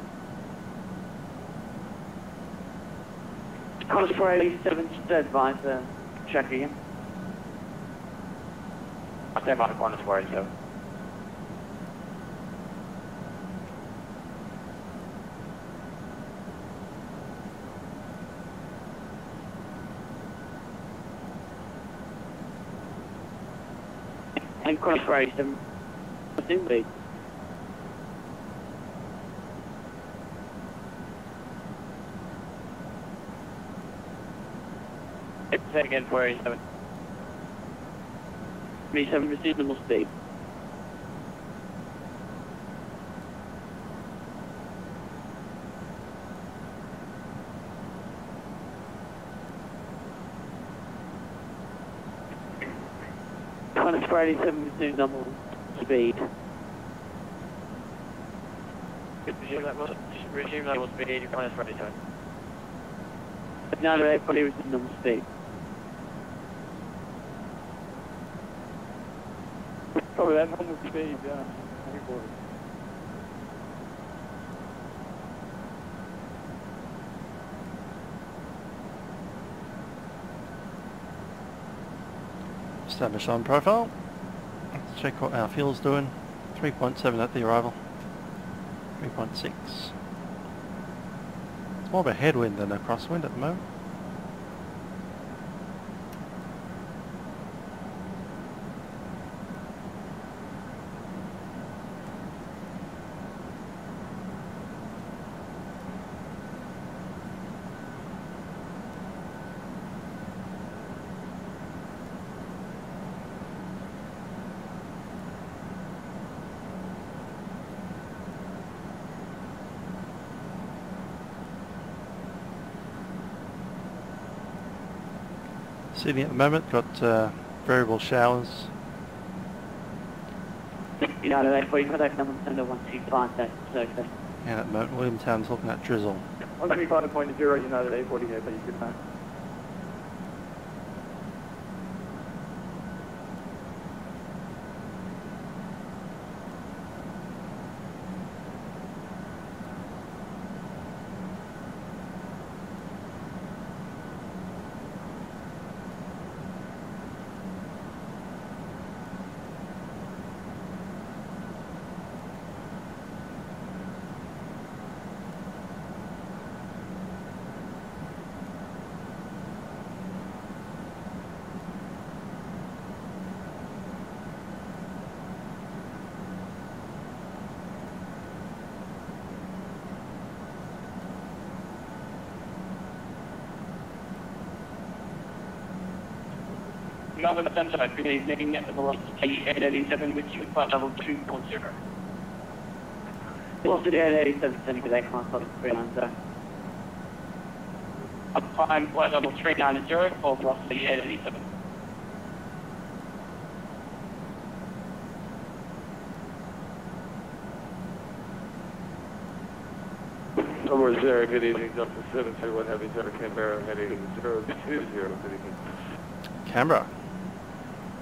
Speaker 3: Contact 487, advise check again.
Speaker 8: I stand by corner 487.
Speaker 3: And corner 487, assembly.
Speaker 8: Say again, 487.
Speaker 3: 37, receive normal speed. Contact 487, resume normal speed.
Speaker 8: Resume level speed, corner 487.
Speaker 3: No, everybody resume normal speed.
Speaker 6: Probably that normal speed, yeah.
Speaker 1: Establish on profile. Let's check what our fuel's doing. 3.7 at the arrival. 3.6. It's more of a headwind than a crosswind at the moment. Sydney at the moment, got variable showers.
Speaker 4: United 840, contact number sender 125, that's okay.
Speaker 1: And at the moment, Williamtown's looking at drizzle.
Speaker 6: 135.0, United 840, yeah, please, good night.
Speaker 5: Melbourne Centre, good evening, velocity 887 with you, flight level 240.
Speaker 4: Velocity 887, sending to that contact 390.
Speaker 5: Uptime, flight level 390 for velocity 887.
Speaker 3: Number 0, good evening, Delta 721 Heavy Center, Canberra, heading 020, good evening.
Speaker 1: Canberra.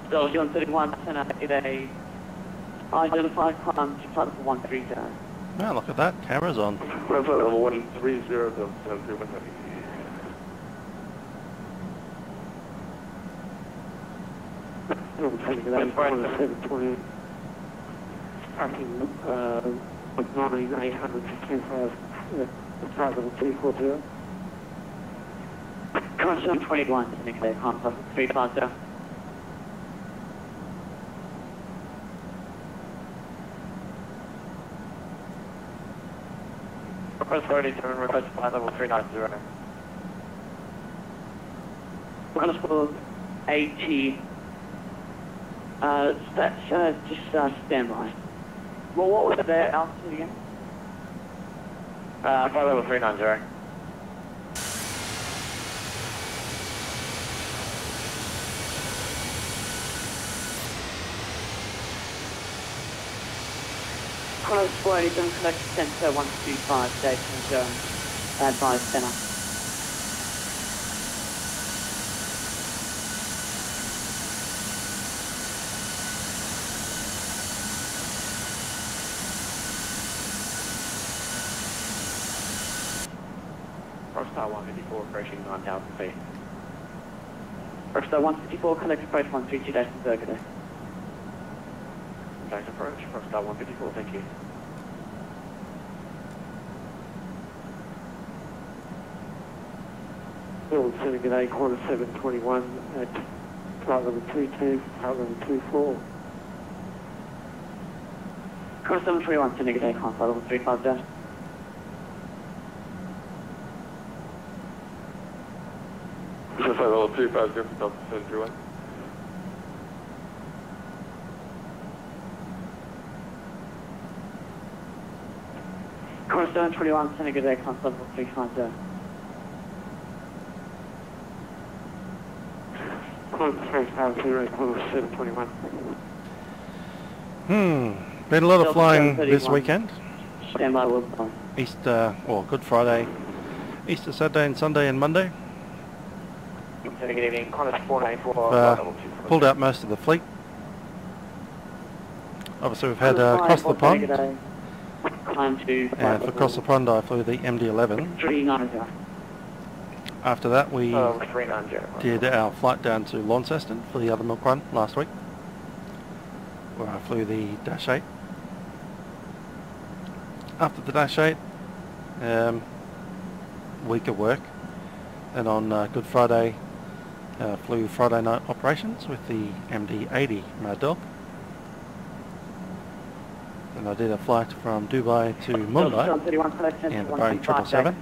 Speaker 4: So, John 31, send out a identified climb to platform 130.
Speaker 1: Oh, look at that, camera's on.
Speaker 3: Flight level 130, Delta 731 Heavy.
Speaker 6: That's right, 720. Parking, 9,800 to 10,000, flight level 240.
Speaker 4: Constant 21, sending to contact 350.
Speaker 8: Request 32 and request flight level 390.
Speaker 4: Request for 80. That's just standby. Well, what was the altitude again?
Speaker 8: Flight level 390.
Speaker 4: Close for 80, don't connect center 125, station zone, advise center.
Speaker 8: Rockstar 154 approaching 9,000 feet.
Speaker 4: Rockstar 154, connect approach 132, station Burgundy.
Speaker 8: Contact approach, Rockstar 154, thank you.
Speaker 6: Bill sending at A corner 721 at flight level 22, flight level 24.
Speaker 4: Cross 721, sending at A corner, flight level 350.
Speaker 3: Flight level 250, Delta 731.
Speaker 4: Cross 721, sending at A corner, flight level 350.
Speaker 1: Been a lot of flying this weekend.
Speaker 4: Stand by, will be.
Speaker 1: Easter, or Good Friday, Easter Saturday and Sunday and Monday.
Speaker 8: Good evening, Qantas 494.
Speaker 1: Pulled out most of the fleet. Obviously we've had across the pond. And for across the pond I flew the MD-11.
Speaker 4: 390.
Speaker 1: After that we
Speaker 8: 390.
Speaker 1: did our flight down to Launceston for the other milk run last week, where I flew the Dash 8. After the Dash 8, week of work, and on Good Friday flew Friday night operations with the MD-80 Mad Dog. And I did a flight from Dubai to Mumbai and the Boeing 777.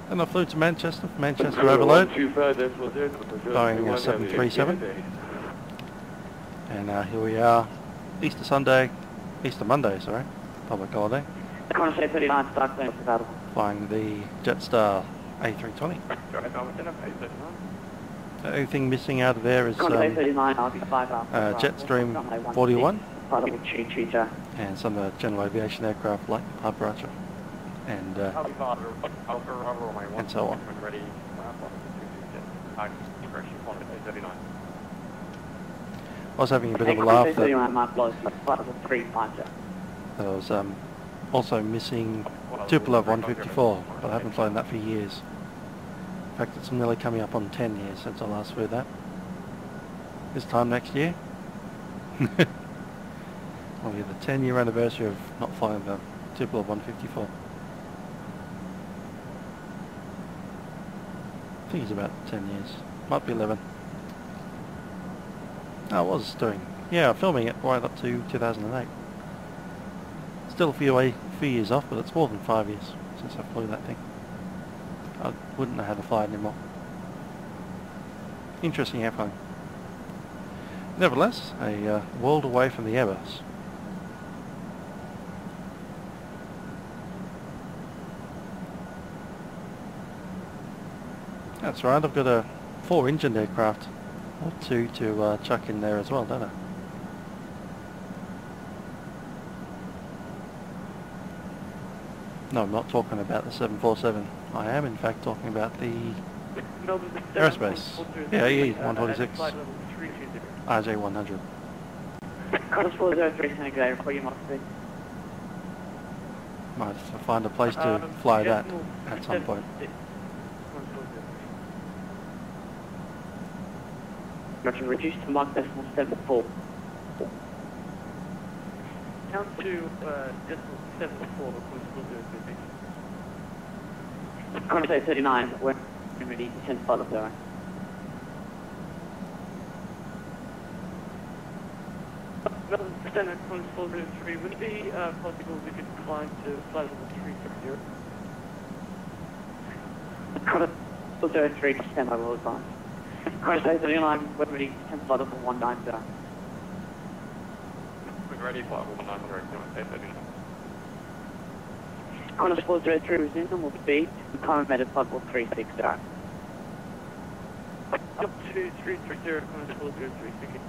Speaker 1: And I flew to Manchester, Manchester Overload, Boeing 737. And here we are, Easter Monday, public holiday. Flying the Jetstar A320.
Speaker 3: Right, I'm in a phase 39.
Speaker 1: The only thing missing out of there is
Speaker 4: Contact 39, I'll be 5 after.
Speaker 1: Jetstream 41
Speaker 4: Cheetah.
Speaker 1: and some of the general aviation aircraft like Hyperarcher and so on.
Speaker 3: Ready.
Speaker 1: I was having a bit of a laugh that
Speaker 4: 39 Mark Loss, 3 fighter.
Speaker 1: I was also missing Tupolev 154, but I haven't flown that for years. In fact, it's nearly coming up on 10 years since I last flew that. This time next year. Will be the 10-year anniversary of not flying the Tupolev 154. I think it's about 10 years. Might be 11. I was doing, yeah, filming it right up to 2008. Still a few years off, but it's more than 5 years since I flew that thing. I wouldn't know how to fly it anymore. Interesting airplane. Nevertheless, a world away from the Airbus. That's right, I've got a 4-engined aircraft, or 2 to chuck in there as well, don't I? No, I'm not talking about the 747. I am in fact talking about the aerospace. Yeah, AE-146, RJ-100.
Speaker 4: Cross 403 Senegal, for you, Moxley.
Speaker 1: Might find a place to fly that at some point.
Speaker 4: Roger, reduce to Mark decimal 74.
Speaker 6: Down to decimal 74,
Speaker 4: Contact 39, we're ready to 10 follow there.
Speaker 6: Standard control 403, would it be possible we could climb to flight level 330?
Speaker 4: Contact 403 to stand by will advance. Contact 39, we're ready to 10 flight level 190.
Speaker 3: We're ready, flight level 190,
Speaker 4: Contact 403, resume normal speed, current method flight level 36 star.
Speaker 6: Up to 330, contact 403, thank you.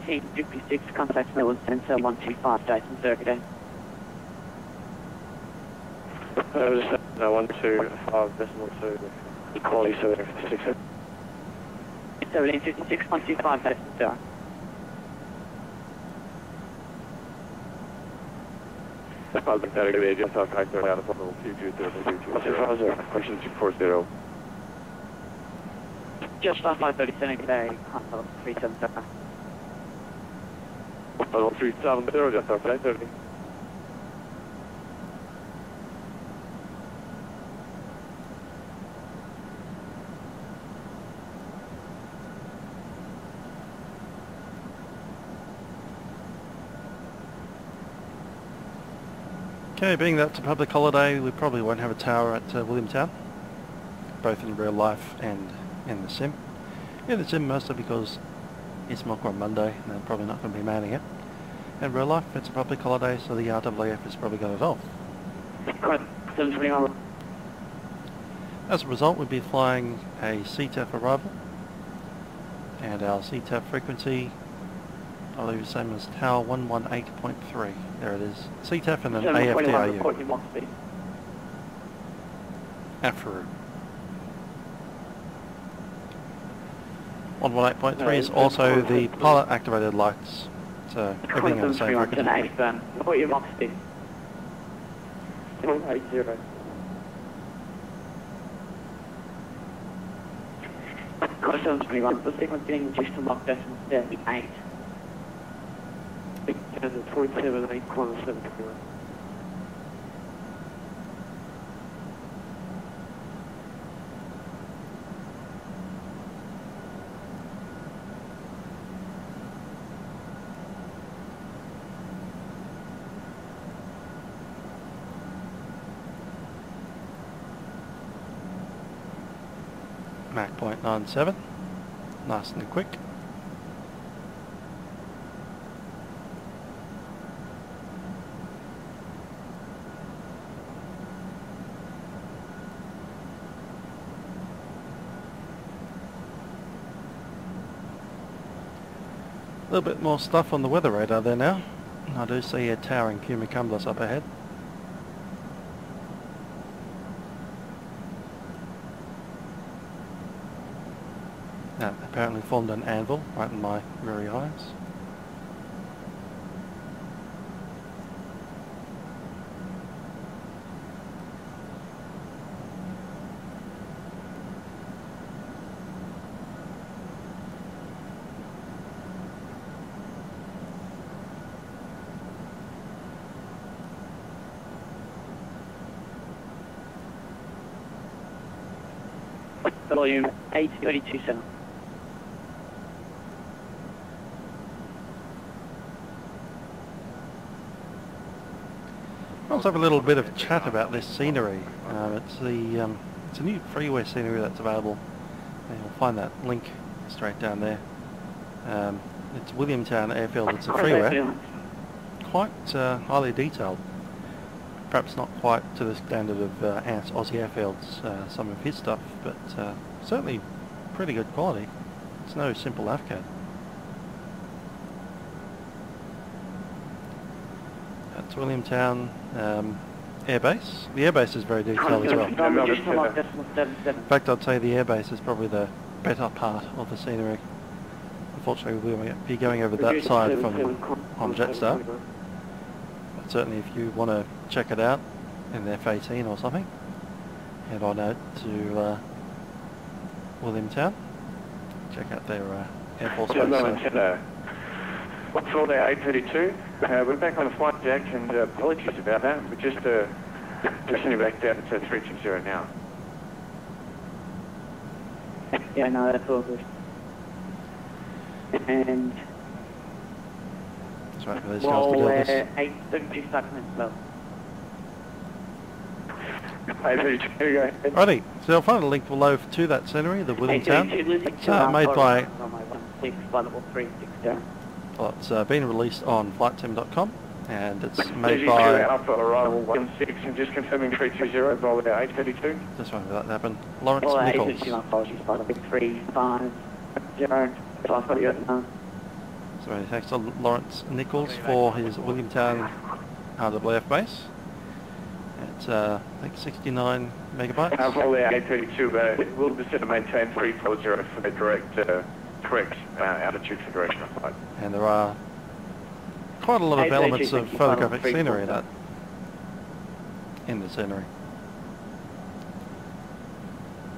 Speaker 4: Team 56, contact Melbourne Sensor 125, Jason Circuit.
Speaker 3: 125.2, quality 756.
Speaker 4: 1756, 125, Jason Circuit.
Speaker 3: Melbourne Saturday, just off factor out of level 220. Question 240.
Speaker 4: Just off 530 Senegal, contact 377.
Speaker 3: Level 370, just off 530.
Speaker 1: Okay, being that it's a public holiday, we probably won't have a tower at Williamtown, both in real life and in the sim. In the sim mostly because it's Milkrun Monday and they're probably not going to be manning it. In real life, it's a public holiday, so the RAAF has probably got it off. As a result, we'll be flying a CTAF arrival, and our CTAF frequency, I believe, is the same as Tower 118.3. There it is. CTAF and then AFDRU. AFRU. 118.3 is also the pilot activated lights, so everything on the same frequency.
Speaker 4: Report your Mach speed.
Speaker 6: 180.
Speaker 4: Code 721, the sequence getting reduced to Mach decimal 78.
Speaker 6: 27, 817.
Speaker 1: Mach 0.97, nice and quick. A little bit more stuff on the weather radar there now. I do see a towering cumulus up ahead. That apparently formed an anvil right in my very eyes.
Speaker 5: Volume 832 center.
Speaker 1: Let's have a little bit of chat about this scenery. It's a new freeware scenery that's available, and you'll find that link straight down there. It's Williamtown Airfield. It's a freeware, quite highly detailed. Perhaps not quite to the standard of Ant's Aussie Airfields, some of his stuff, but certainly pretty good quality. It's no simple AFCAD. That's Williamtown Airbase. The airbase is very detailed as well. In fact, I'd say the airbase is probably the better part of the scenery. Unfortunately, we won't be going over that side on Jetstar. But certainly if you want to check it out in their FSinn or something, head on out to Williamtown. Check out their Air Force base.
Speaker 3: What's all there, 832? We're back on the flight deck, and apologies about that. We're just sending back down to 320 now.
Speaker 5: Yeah, no, that's all good. And
Speaker 1: that's right, for these guys to do this.
Speaker 5: 832 start commence well.
Speaker 3: 832, here you go.
Speaker 1: Righty, so I'll find a link below to that scenery, the Williamtown. It's made by... Well, it's been released on flightsim.com, and it's made by...
Speaker 3: Alpha arrival 16, and just confirming 320, roll about 832.
Speaker 1: Just won't let that happen. Lawrence Nichols. So many thanks to Lawrence Nichols for his Williamtown RAAF base. It's I think 69 megabytes.
Speaker 3: Roll out 832, but we'll just have to maintain 340 for the correct altitude for duration of flight.
Speaker 1: And there are quite a lot of elements of photographic scenery in the scenery.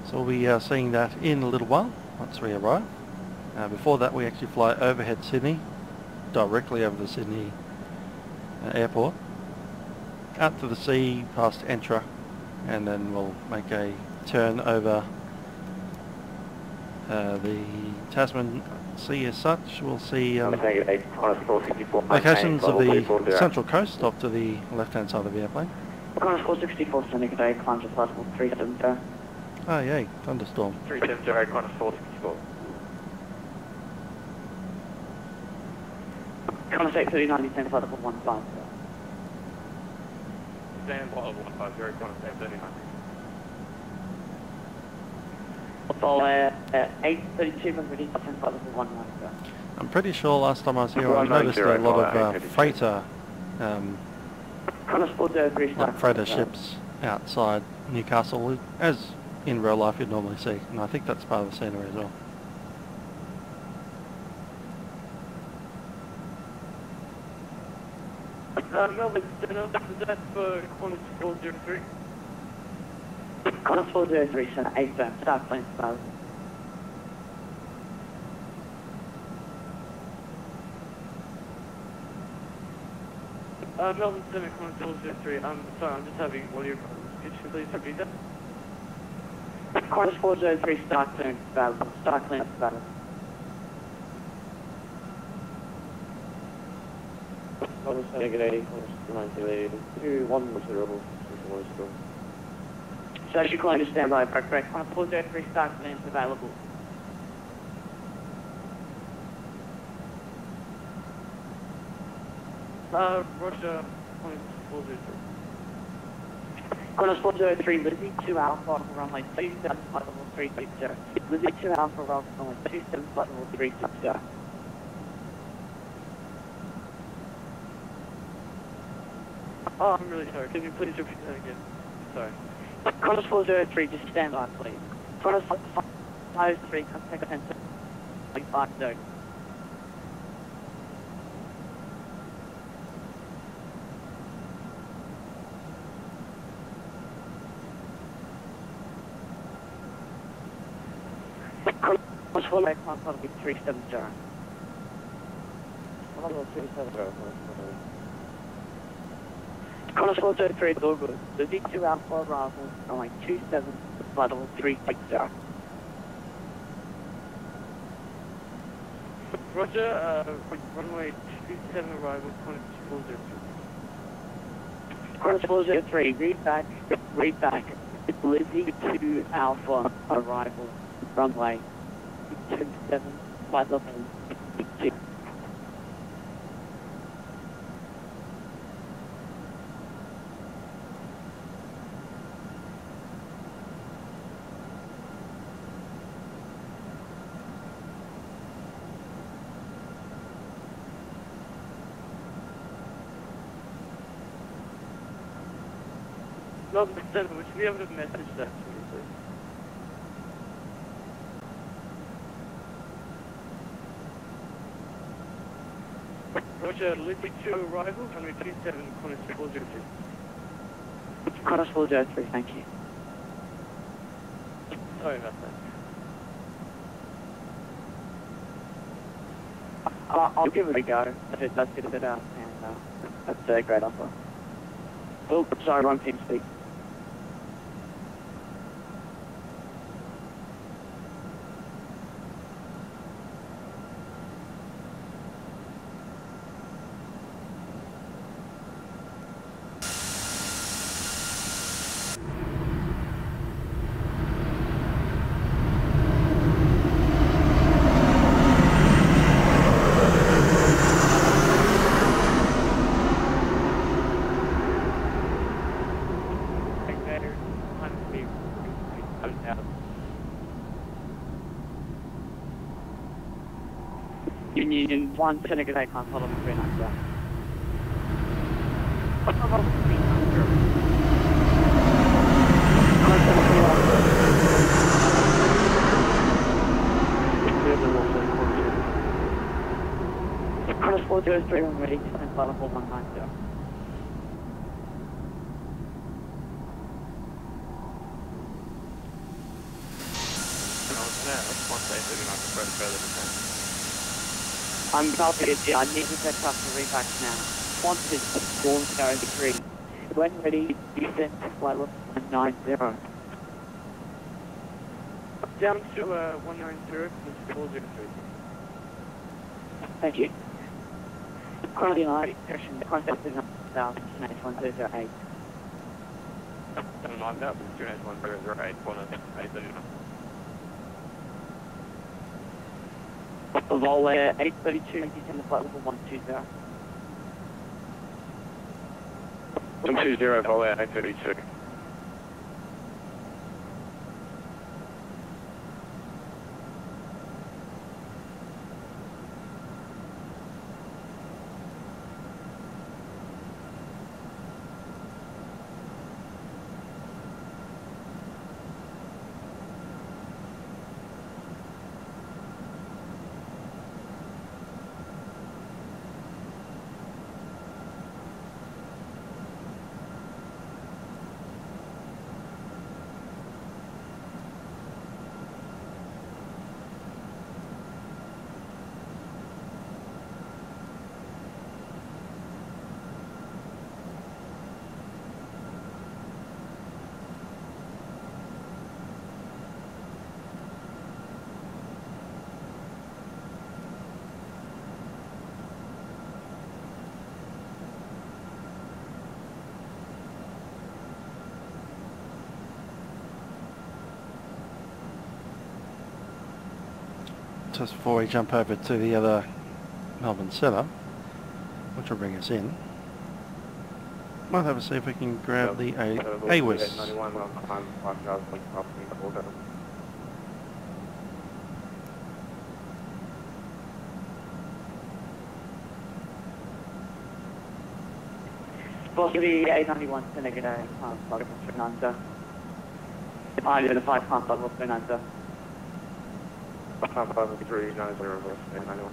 Speaker 1: So we'll be seeing that in a little while once we arrive. Before that, we actually fly overhead Sydney, directly over the Sydney airport, out to the sea past Entra, and then we'll make a turn over the Tasman Sea as such. We'll see locations of the central coast off to the left-hand side of the airplane.
Speaker 5: Qantas 464, Sonic today, climb just possible 370.
Speaker 1: Oh yay, thunderstorm.
Speaker 3: 370, Qantas 464.
Speaker 5: Qantas 839, descend flight level 15.
Speaker 3: Stand flight level 15, Qantas 839.
Speaker 5: Fall 832, ready to descend flight level 19.
Speaker 1: I'm pretty sure last time I was here I noticed a lot of freighter like freighter ships outside Newcastle, as in real life you'd normally see, and I think that's part of the scenery as well.
Speaker 5: Melbourne, that's for Qantas 403. Qantas 403, Center 8 firm, start plane start.
Speaker 6: Melbourne, Center Qantas 403, sorry, I'm just having one of your problems. Could you please repeat that?
Speaker 5: Qantas 403, start plane available, start plane available.
Speaker 3: Qantas negative 80, Qantas 980, 21 miserable,
Speaker 8: Station climb to standby, correct. On a pause 03 start plans available.
Speaker 6: Roger, pause 03.
Speaker 8: Qantas 403 Lizzie 2 Alpha runway 27 flight level 360. Lizzie 2 Alpha runway 27 flight level 360.
Speaker 6: Oh, I'm really sorry. Can you please repeat that again? Sorry.
Speaker 8: Qantas 403, just stand by, please. Qantas 503, contact center 50. Qantas 403, contact 370. Qantas 403, all good. Lizzie 2 Alpha arrival, runway 27, flight level 360.
Speaker 6: Roger, runway 27 arrival, Qantas 403.
Speaker 8: Qantas 403, read back. Lizzie 2 Alpha arrival, runway 27, flight level 360.
Speaker 6: Not the center, would you be able to message that to me, please? Roger, Lizzie 2 arrival, runway 27, Qantas 403.
Speaker 8: Qantas 403, thank you.
Speaker 6: Sorry about that.
Speaker 8: I'll give it a go if it does get a bit out, and that's a great offer. Oh, sorry, wrong team speak. Union 1, Senegal Day, can't hold on 390. Qantas 403, I'm ready to send flight level 190. I'm copied. I need to set up the reback now. Qantas 403. When ready, descend to flight level 190.
Speaker 6: Down to 190, Qantas 403.
Speaker 8: Thank you. Currently live session, contact is 1008.
Speaker 3: 1008, Qantas 839.
Speaker 8: Vol Air 832, descend to flight level 120.
Speaker 3: 120, Vol Air 832.
Speaker 1: just before we jump over to the other Melbourne Centre, which will bring us in, might have a see if we can grab the AWIS.
Speaker 6: Possibly 891 Senegal, Fernanda. Identified pump level Fernanda.
Speaker 3: Pump level 390 reverse 891.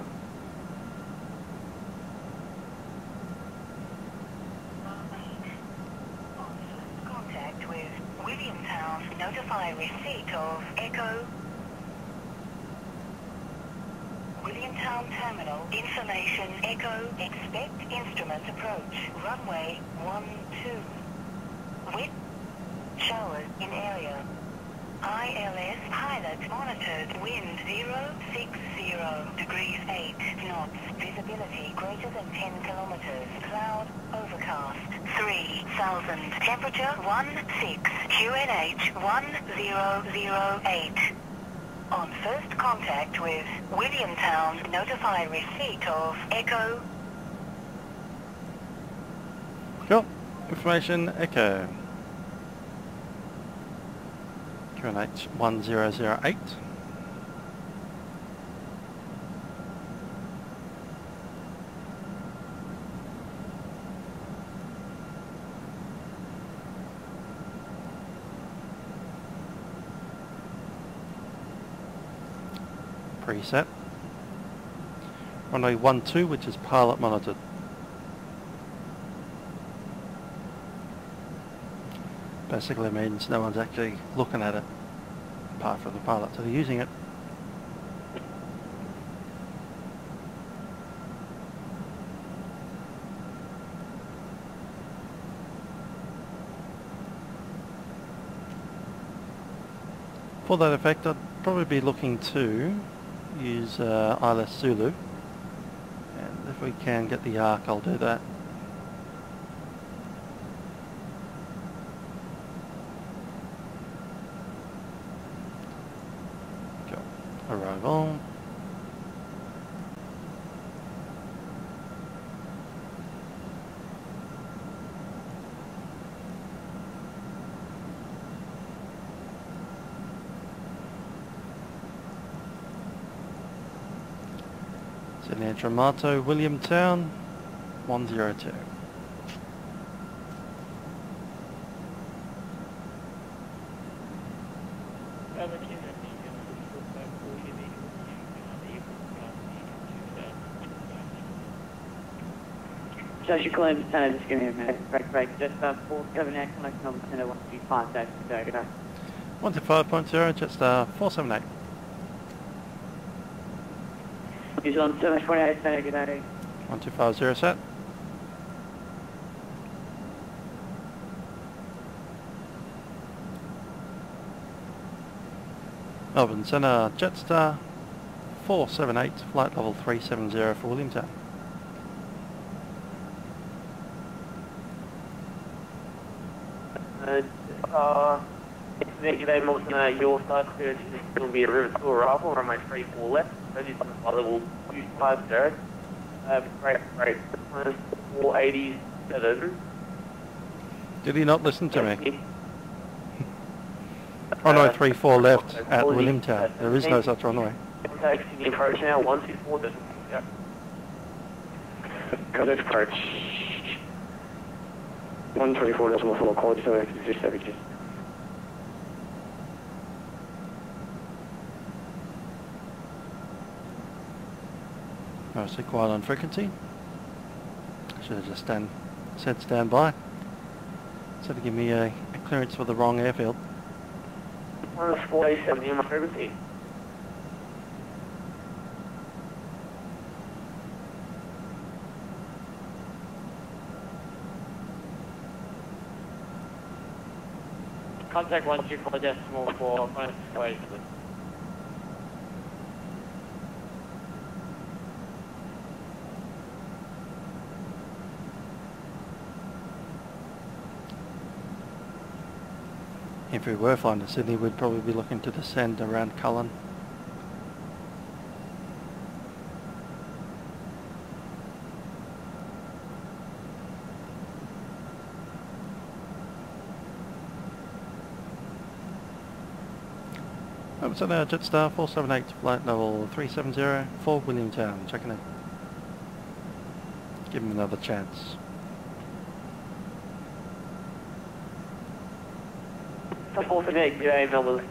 Speaker 11: Contact with Williamtown. Notify receipt of Echo. Williamtown Terminal. Information Echo. Expect instrument approach. Runway 12. Wind. Showers in area. ILS pilot monitored. Wind 060 degrees 8 knots. Visibility greater than 10 kilometers. Cloud overcast 3000. Temperature 16. QNH 1008. On first contact with Williamtown, notify receipt of Echo.
Speaker 1: Cool. Information Echo. QNH 1008. Preset. Runway 12, which is pilot monitored. Basically means no one's actually looking at it, apart from the pilots that are using it. For that effect, I'd probably be looking to use ILS Zulu, and if we can get the arc, I'll do that. Go. Arrival. Tramato, Williamtown, 102.
Speaker 6: Social Columbus Center, just give me a minute. Break. Jetstar 478, connection number center 125, dash, good day.
Speaker 1: 125.0, Jetstar 478.
Speaker 6: He's on 748, center, good day.
Speaker 1: 1250 set. Melbourne Centre, Jetstar 478, flight level 370 for Williamtown.
Speaker 8: Today, Melbourne, your side clearance is going to be a river to arrival, runway 34 left. That is on flight level 250. Great. 487.
Speaker 1: Did he not listen to me? Runway 34 left at Williamtown. There is no such runway.
Speaker 8: Contact Sydney approach now, 124. Yeah.
Speaker 3: Contact approach. 124 decimal 4 quality, so exist averages.
Speaker 1: Mostly quiet on frequency. Should have just said stand by. So to give me a clearance for the wrong airfield.
Speaker 8: 487 in my frequency. Contact 124 decimal 4, wait.
Speaker 1: If we were flying to Sydney, we'd probably be looking to descend around Cullen. 770 Jetstar 478 flight level 370 for Williamtown, checking in. Give him another chance.
Speaker 8: So 478, GA, Melbourne.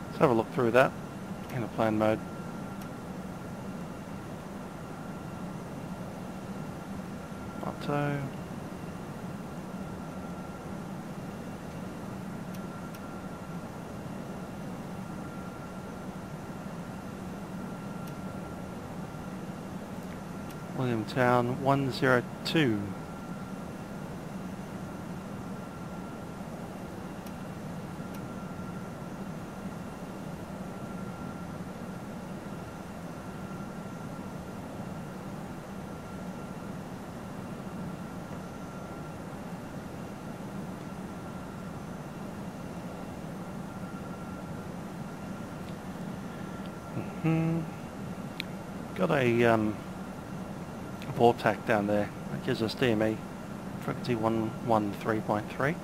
Speaker 1: Let's have a look through that in a plan mode. Auto. Williamtown 102. Got a vortac down there that gives us DME frequency 113.3.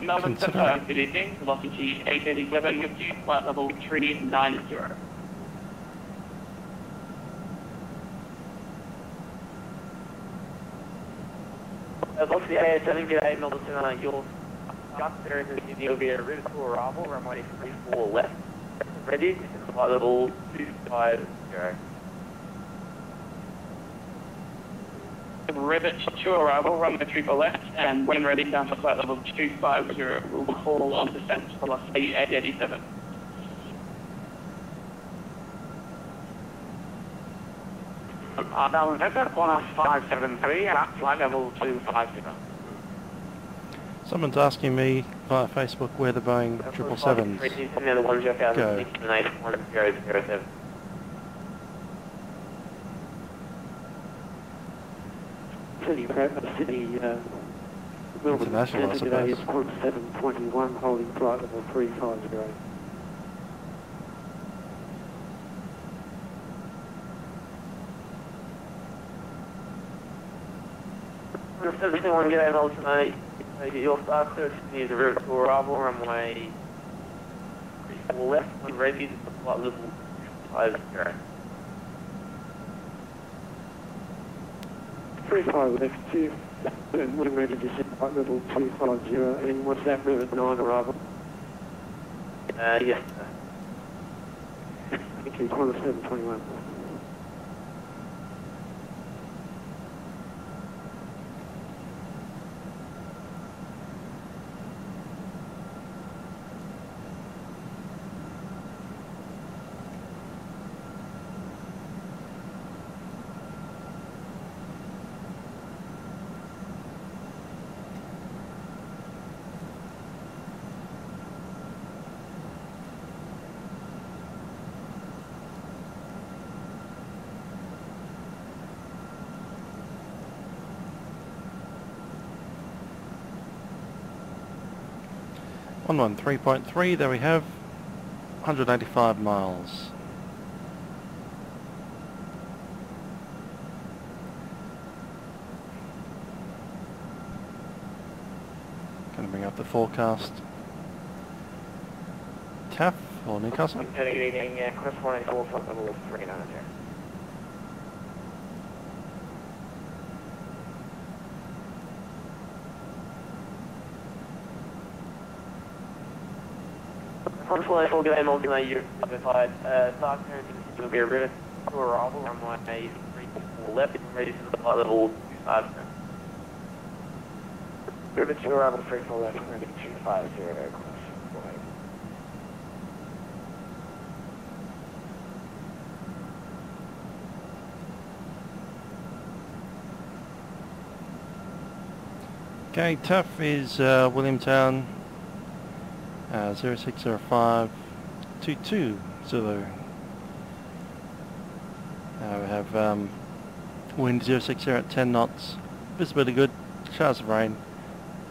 Speaker 5: Melbourne, good evening, velocity 887 with you, flight level 390.
Speaker 8: Velocity 887, good day, Melbourne, you're just there in the Sydney, will be a route to arrival, runway 34 left, ready, flight level 250.
Speaker 5: Rivet to arrival, runway 34 left, and when ready down to flight level 250, we'll call on descent, velocity 887.
Speaker 3: Melbourne, that's 1573 at flight level 250.
Speaker 1: Someone's asking me via Facebook where the Boeing 777s go.
Speaker 6: Sydney, Melbourne,
Speaker 1: International, I suppose.
Speaker 6: 1721, holding flight level 350.
Speaker 8: Your start search near the route to arrival, runway 34 left, when ready to flight level 250.
Speaker 6: 35 left, 2, and when ready to descend flight level 250, and what's that route at 9 arrival?
Speaker 8: Yes, sir.
Speaker 6: Thank you, 2721.
Speaker 1: On 3.3, there we have 185 miles. Going to bring up the forecast. CAF or Newcastle.
Speaker 8: Good evening, Chris 184 from level 39 here. On 484, good day, Melbourne, you're notified. Dark Terrace will be a river to arrival on my 34 left, ready to the level 25. River to arrival 34 left, ready 250, close.
Speaker 1: Okay, TAF is Williamtown 0605 220. We have wind 060 at 10 knots, visibility good, showers of rain,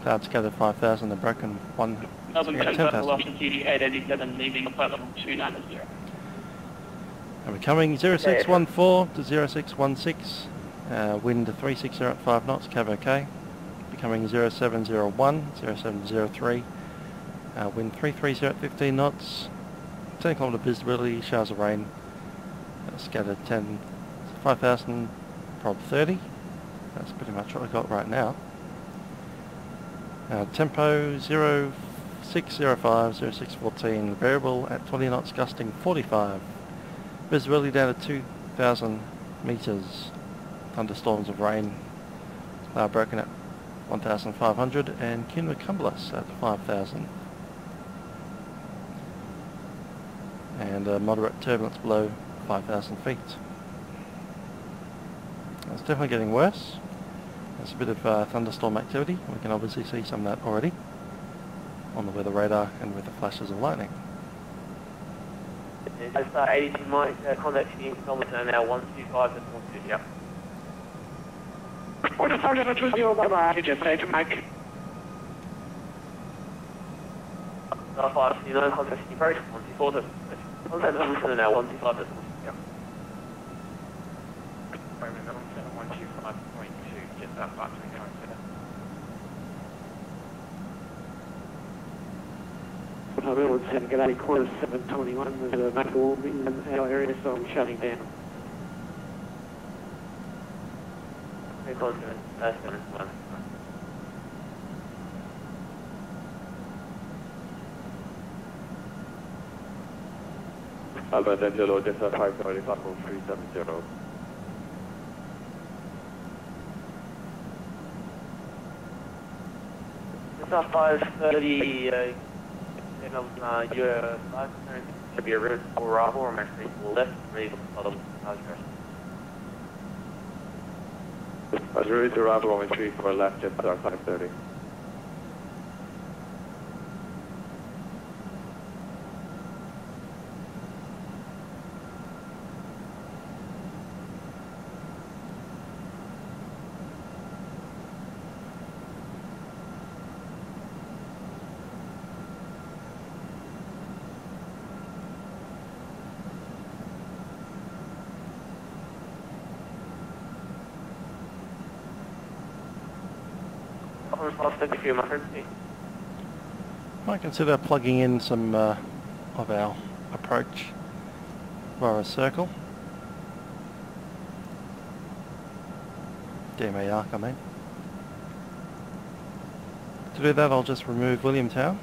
Speaker 1: clouds scattered 5,000 and broken 1
Speaker 5: Melbourne
Speaker 1: at
Speaker 5: 10,000.
Speaker 1: 10,000.
Speaker 5: Velocity 887, leaving flight level 290.
Speaker 1: And we're coming 0614 to 0616, wind 360 at 5 knots, cav OK. Becoming 0701, 0703, wind 330 at 15 knots, 10 kilometre visibility, showers of rain, scattered 5,000, prob 30. That's pretty much what I got right now. Tempo 0605, 0614, variable at 20 knots, gusting 45. Visibility down to 2,000 metres. Thunderstorms of rain, cloud broken at 1,500 and cumulus at 5,000. And moderate turbulence below 5,000 feet. It's definitely getting worse. There's a bit of thunderstorm activity. We can obviously see some of that already on the weather radar and with the flashes of lightning.
Speaker 8: Jetstar 82 Mike, contact you kilometre now 125 to 150, yep.
Speaker 5: What is target address your bye-bye, just say to Mike.
Speaker 8: 5, you know, contact you approach 124 to contact listener now 125 to 150, yep.
Speaker 3: Wait a minute, 125.2, just that far to be going for that.
Speaker 6: Melbourne 7, good day, quarter 721, there's a macro in our area, so I'm shutting down.
Speaker 8: Very close to it, that's one.
Speaker 3: Albert Angelo, Jetstar 530, platform 370.
Speaker 8: Jetstar 530, your live should be a river to arrival, or actually to the left, ready to follow the
Speaker 3: As ready to arrival, only 3 for left, Jetstar 530.
Speaker 1: Might consider plugging in some of our approach via a circle. DMA arc, I mean. To do that, I'll just remove Williamtown.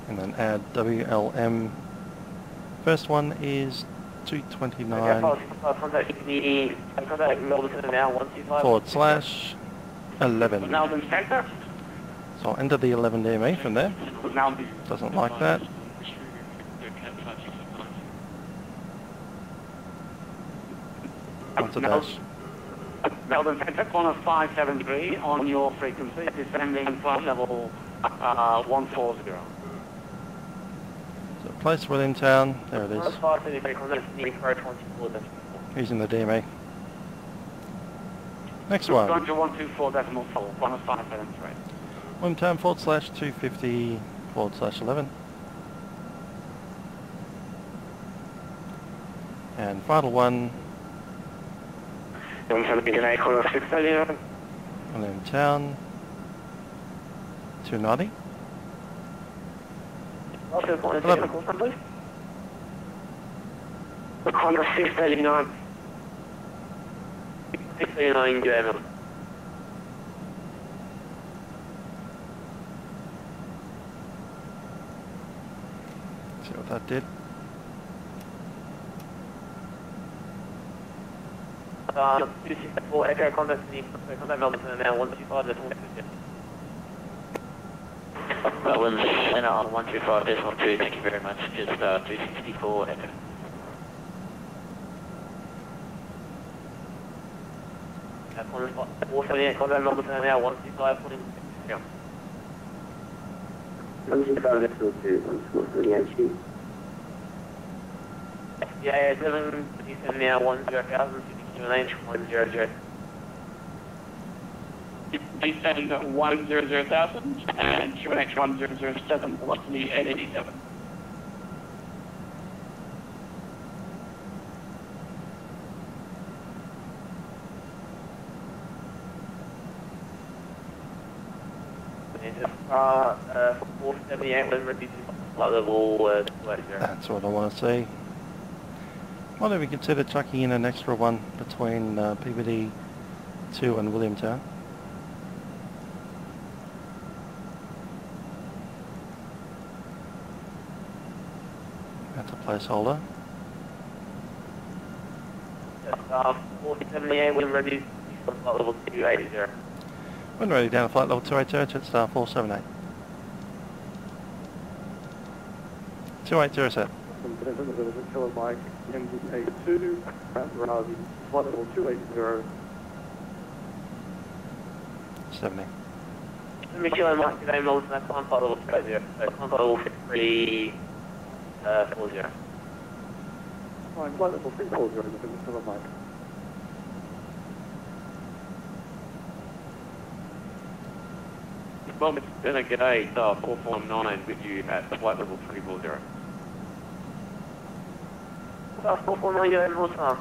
Speaker 1: And then add WLM. First one is 229 /11. So I'll enter the 11 DME from there. Doesn't like that. Onto dash.
Speaker 5: Melbourne Centre, corner 573 on your frequency, descending flight level 140.
Speaker 1: So place Williamtown, there it is. Using the DME. Next one.
Speaker 5: Going to 124.4, corner 573.
Speaker 1: Williamtown /250 /11. And final one. Williamtown 290.
Speaker 5: Also, please. Honda 639. 639 UML.
Speaker 1: See what that did.
Speaker 8: 264 Echo contact Melbourne now 125 decimal 2. Melbourne Center on 125 decimal 2, thank you very much. Just 264 Echo. Contact Melbourne Center now 125 yeah.
Speaker 12: 125 decimal 2, 140
Speaker 8: Yeah, 7 now 10,000. Range 100.
Speaker 5: Descend 100,000 and QNH 1007, velocity 887.
Speaker 8: And 478 when ready to level 20.
Speaker 1: That's what I want to see. Why don't we consider chucking in an extra one between PBD 2 and Williamtown? That's a placeholder.
Speaker 8: 478 when ready to level 280.
Speaker 1: When ready down to flight level 280, Jetstar 478. 280 set.
Speaker 6: Killer Mike, MDA2, RAAF, flight level 280.
Speaker 1: 70.
Speaker 8: Killer Mike, today Melbourne, that's on flight level 280. So on flight level 340.
Speaker 6: Fine, flight level 340, Killer Mike.
Speaker 3: Bob, it's been a g'day, 449 with you at flight level 340.
Speaker 8: 449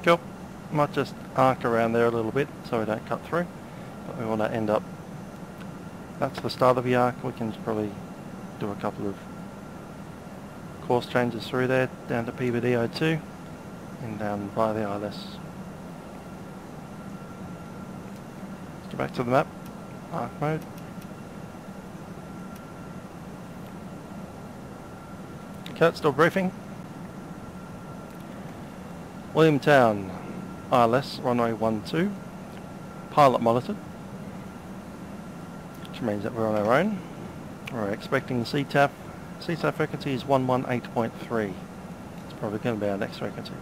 Speaker 1: Cool. Might just arc around there a little bit so we don't cut through. But we want to end up... That's the start of the arc. We can probably do a couple of course changes through there, down to PBD 02 and down by the ILS. Let's go back to the map. Arc mode. Okay, still briefing. Williamtown ILS runway 12, pilot monitored, which means that we're on our own. We're expecting CTAF. CTAF frequency is 118.3. It's probably going to be our next frequency.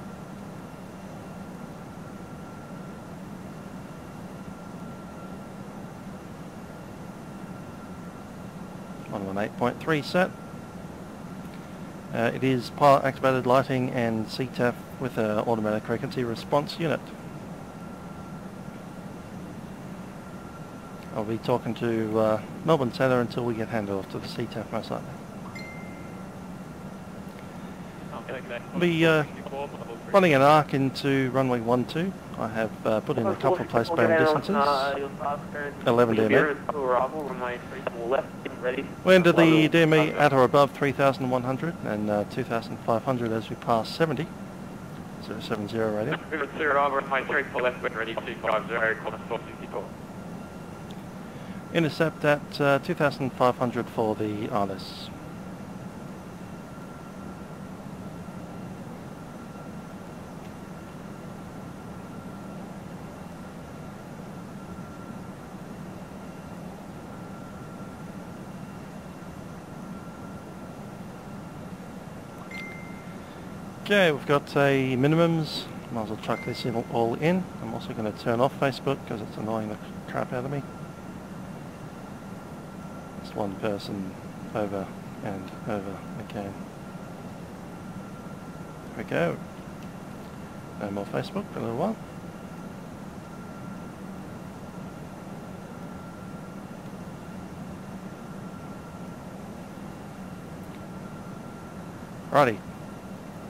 Speaker 1: On 8.3 set. It is pilot activated lighting and CTAF with an automatic frequency response unit. I'll be talking to Melbourne Centre until we get handed off to the CTAF most likely. I'll be running an arc into runway 12. I have put in a couple of placebound distances. 11 DME. We enter the DME at or above 3,100 and 2,500 as we pass 70. 070 radio. Intercept at 2,500 for the ILS. Okay, we've got a minimums. Might as well chuck this in all in. I'm also going to turn off Facebook because it's annoying the crap out of me. Just one person over and over again. There we go. No more Facebook for a little while. Righty.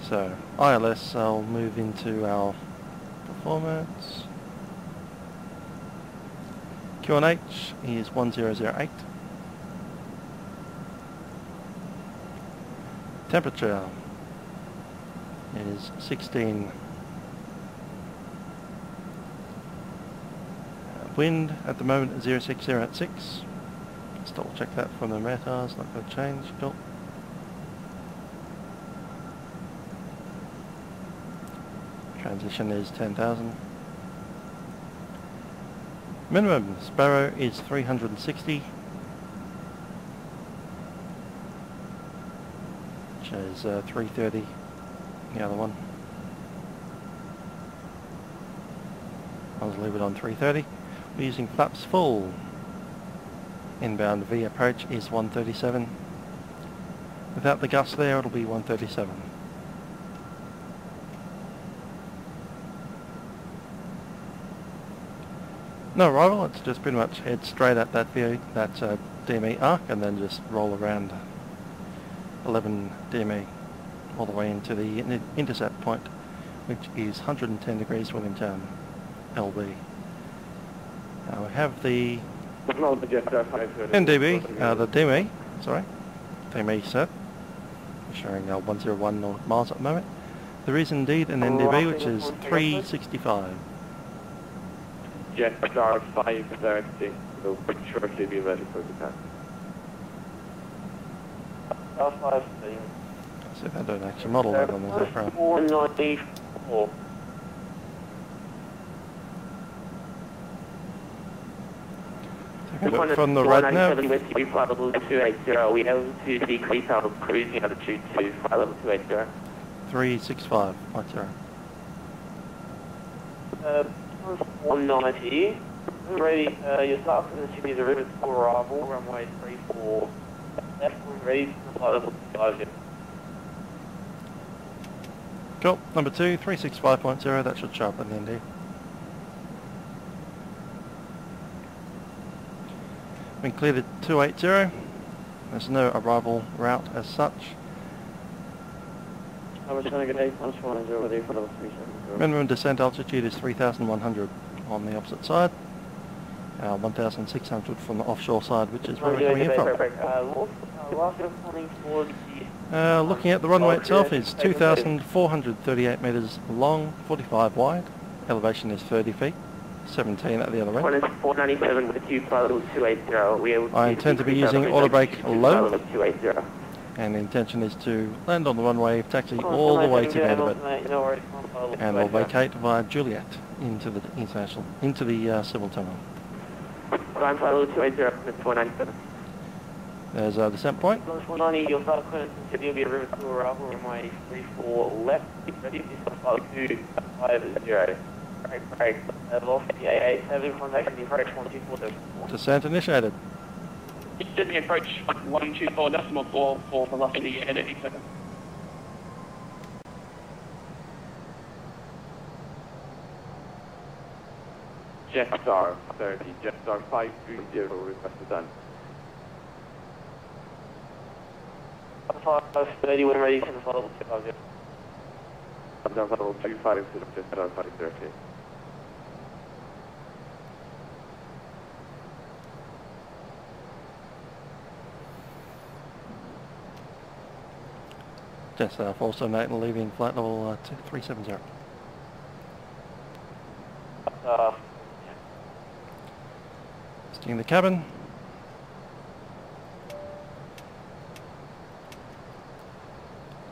Speaker 1: So, ILS, I'll move into our performance. QNH is 1008. Temperature is 16. Wind at the moment is 06086. Let's double check that from the METARs, not going to change. Cool. Transition is 10,000. Minimum Sparrow is 360. Which is 330, the other one. I'll leave it on 330. We're using flaps full. Inbound V approach is 137. Without the gust there, it'll be 137. No arrival, it's just pretty much head straight at that view, that DME arc, and then just roll around 11 DME all the way into the intercept point, which is 110 degrees Williamtown LB. We have the NDB, the DME, sorry, DME set, showing 101 miles at the moment. There is indeed an NDB which is 365.
Speaker 3: Jetstar 530 will shortly be ready for the task.
Speaker 1: See if I don't actually model that on the aircraft.
Speaker 8: 494.
Speaker 1: From the right nav.
Speaker 8: Flight level 280, we have to decrease our cruising altitude to flight level 280.
Speaker 1: 365,
Speaker 8: 190. Ready, your start position is a rivet for arrival, runway 34. Left, ready for flight level 50.
Speaker 1: Cool, number 2, 365.0, that should show up in the ND. Been cleared at 280. There's no arrival route as such. Minimum descent altitude is 3,100 on the opposite side. 1,600 from the offshore side, which is where we're coming in from. Looking at the runway itself, is 2,438 metres long, 45 wide. Elevation is 30 feet, 17 at the other end.
Speaker 8: 497 with you, flight level 280.
Speaker 1: I intend to be using auto brake low, and the intention is to land on the runway, taxi all the way to the end of it, and we'll vacate via Juliet into the international, into the civil terminal.
Speaker 8: Flight level 280, 497.
Speaker 1: There's a descent point.
Speaker 8: 190, your flight clearance will be a river to arrival, runway 34 left, ready to flight 250. Break, velocity 887, contact the approach 124.4.
Speaker 1: Descent initiated.
Speaker 5: Sydney approach 124.4 for velocity at 8 seconds.
Speaker 3: Jetstar 30, Jetstar 530, requested done.
Speaker 8: 530 when ready for the flight level 250.
Speaker 3: I'm down flight level 256, Jetstar 530.
Speaker 1: Jetstar 478 and leaving flight level 370. Steering the cabin.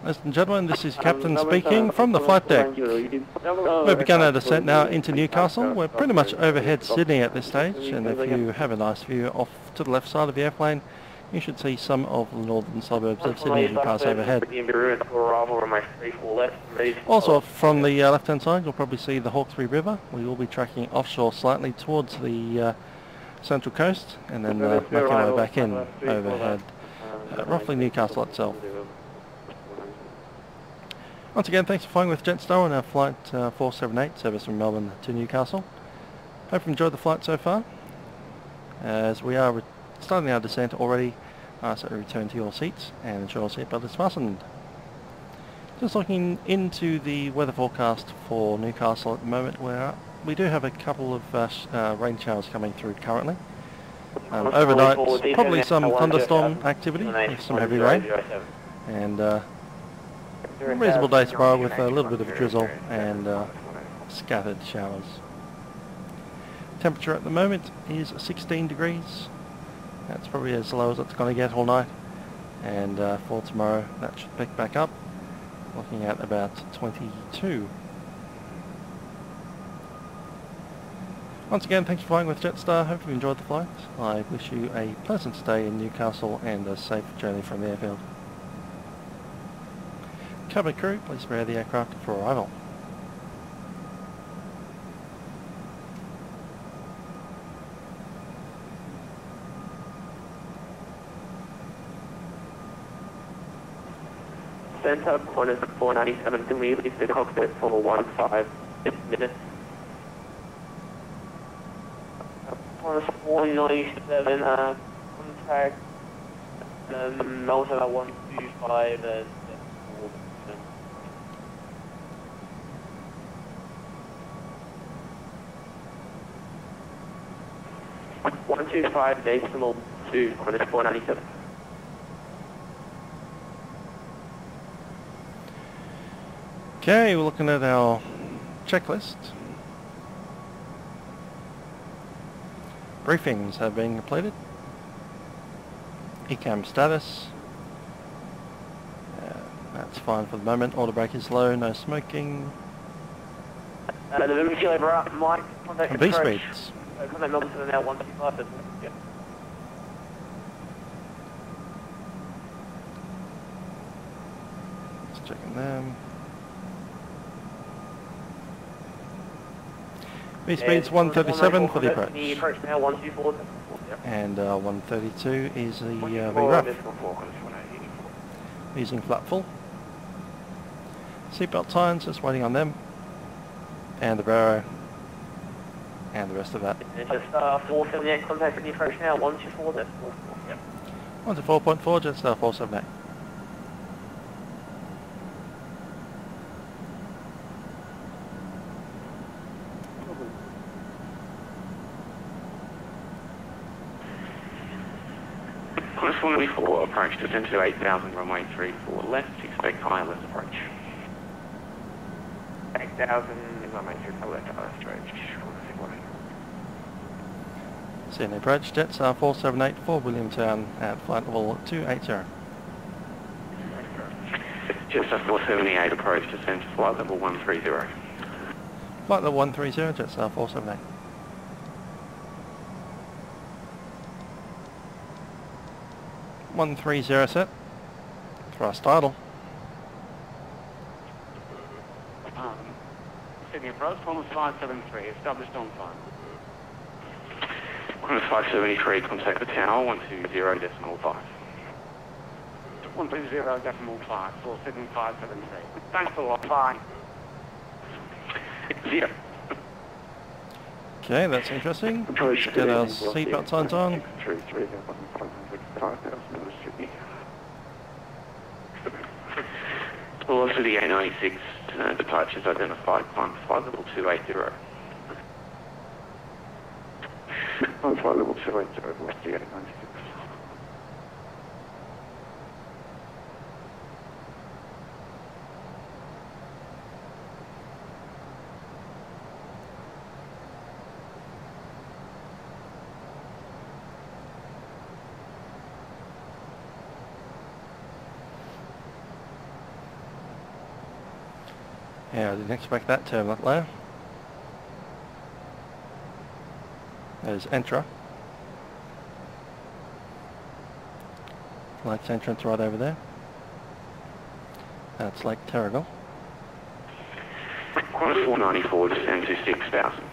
Speaker 1: Ladies and gentlemen, this is Captain speaking from the flight deck. We've begun our descent now into Newcastle. We're pretty much overhead Sydney at this stage, and if you have a nice view off to the left side of the airplane, you should see some of the northern suburbs of Sydney as you pass overhead. Also from the left-hand side, you'll probably see the Hawkesbury River. We will be tracking offshore slightly towards the central coast, and then making our way back in overhead, roughly Newcastle itself. Once again, thanks for flying with Jetstar on our flight 478 service from Melbourne to Newcastle. Hope you enjoyed the flight so far. As we are starting our descent already, so return to your seats and ensure your seatbelt is fastened. Just looking into the weather forecast for Newcastle at the moment, we're we do have a couple of rain showers coming through currently. Overnight, probably some thunderstorm activity with some heavy rain. And a reasonable day tomorrow with a little bit of a drizzle and scattered showers. Temperature at the moment is 16 degrees. That's probably as low as it's going to get all night. And for tomorrow, that should pick back up, looking at about 22. Once again, thanks for flying with Jetstar. Hope you enjoyed the flight. I wish you a pleasant stay in Newcastle and a safe journey from the airfield. Cabin crew, please prepare the aircraft for arrival.
Speaker 8: Center point is 497. Can we leave the cockpit for 15 minutes? 497. Contact Melbourne 125 as 125 decimal 2 on 497.
Speaker 1: Okay, we're looking at our checklist. Briefings have been completed. ECAM status. That's fine for the moment. Auto brake is low, no smoking.
Speaker 8: The Mike, contact
Speaker 1: and V-speeds.
Speaker 8: Contact Melbourne to the now 125. Yep.
Speaker 1: Just checking them. V-speed's 137 for the approach.
Speaker 8: The approach now 124.
Speaker 1: And 132 is the RAAF. Using flat full. Seatbelt signs, just waiting on them. And the barrow. And the rest of that.
Speaker 8: Jetstar 478, contact the approach now 124. Yep.
Speaker 1: 124.4, Jetstar 478.
Speaker 3: Course 124, approach descend to 8000, runway 34 left, expect ILS approach. 8000, runway 34 left, ILS approach.
Speaker 1: Seeing the approach, Jetstar 478 for Williamtown at flight level 280.
Speaker 3: Jetstar 478, approach descend to flight level 130.
Speaker 1: Flight level 130, Jetstar 478. .130 set. Thrust idle.
Speaker 3: Sydney approach, 1573, established on time. 1573, contact the tower, 120.5. 120.5 for Sydney 573. Thanks a lot, bye. Zero.
Speaker 1: Okay, that's interesting. Get our seatbelt signs on.
Speaker 3: Velocity 896, departures identified, climb flight level 280. On flight level 280, velocity 896.
Speaker 1: Yeah, I didn't expect that term that low. There's Entra. Lake's entrance right over there. That's Lake Terrigal.
Speaker 3: Qantas 494, descend to 6000.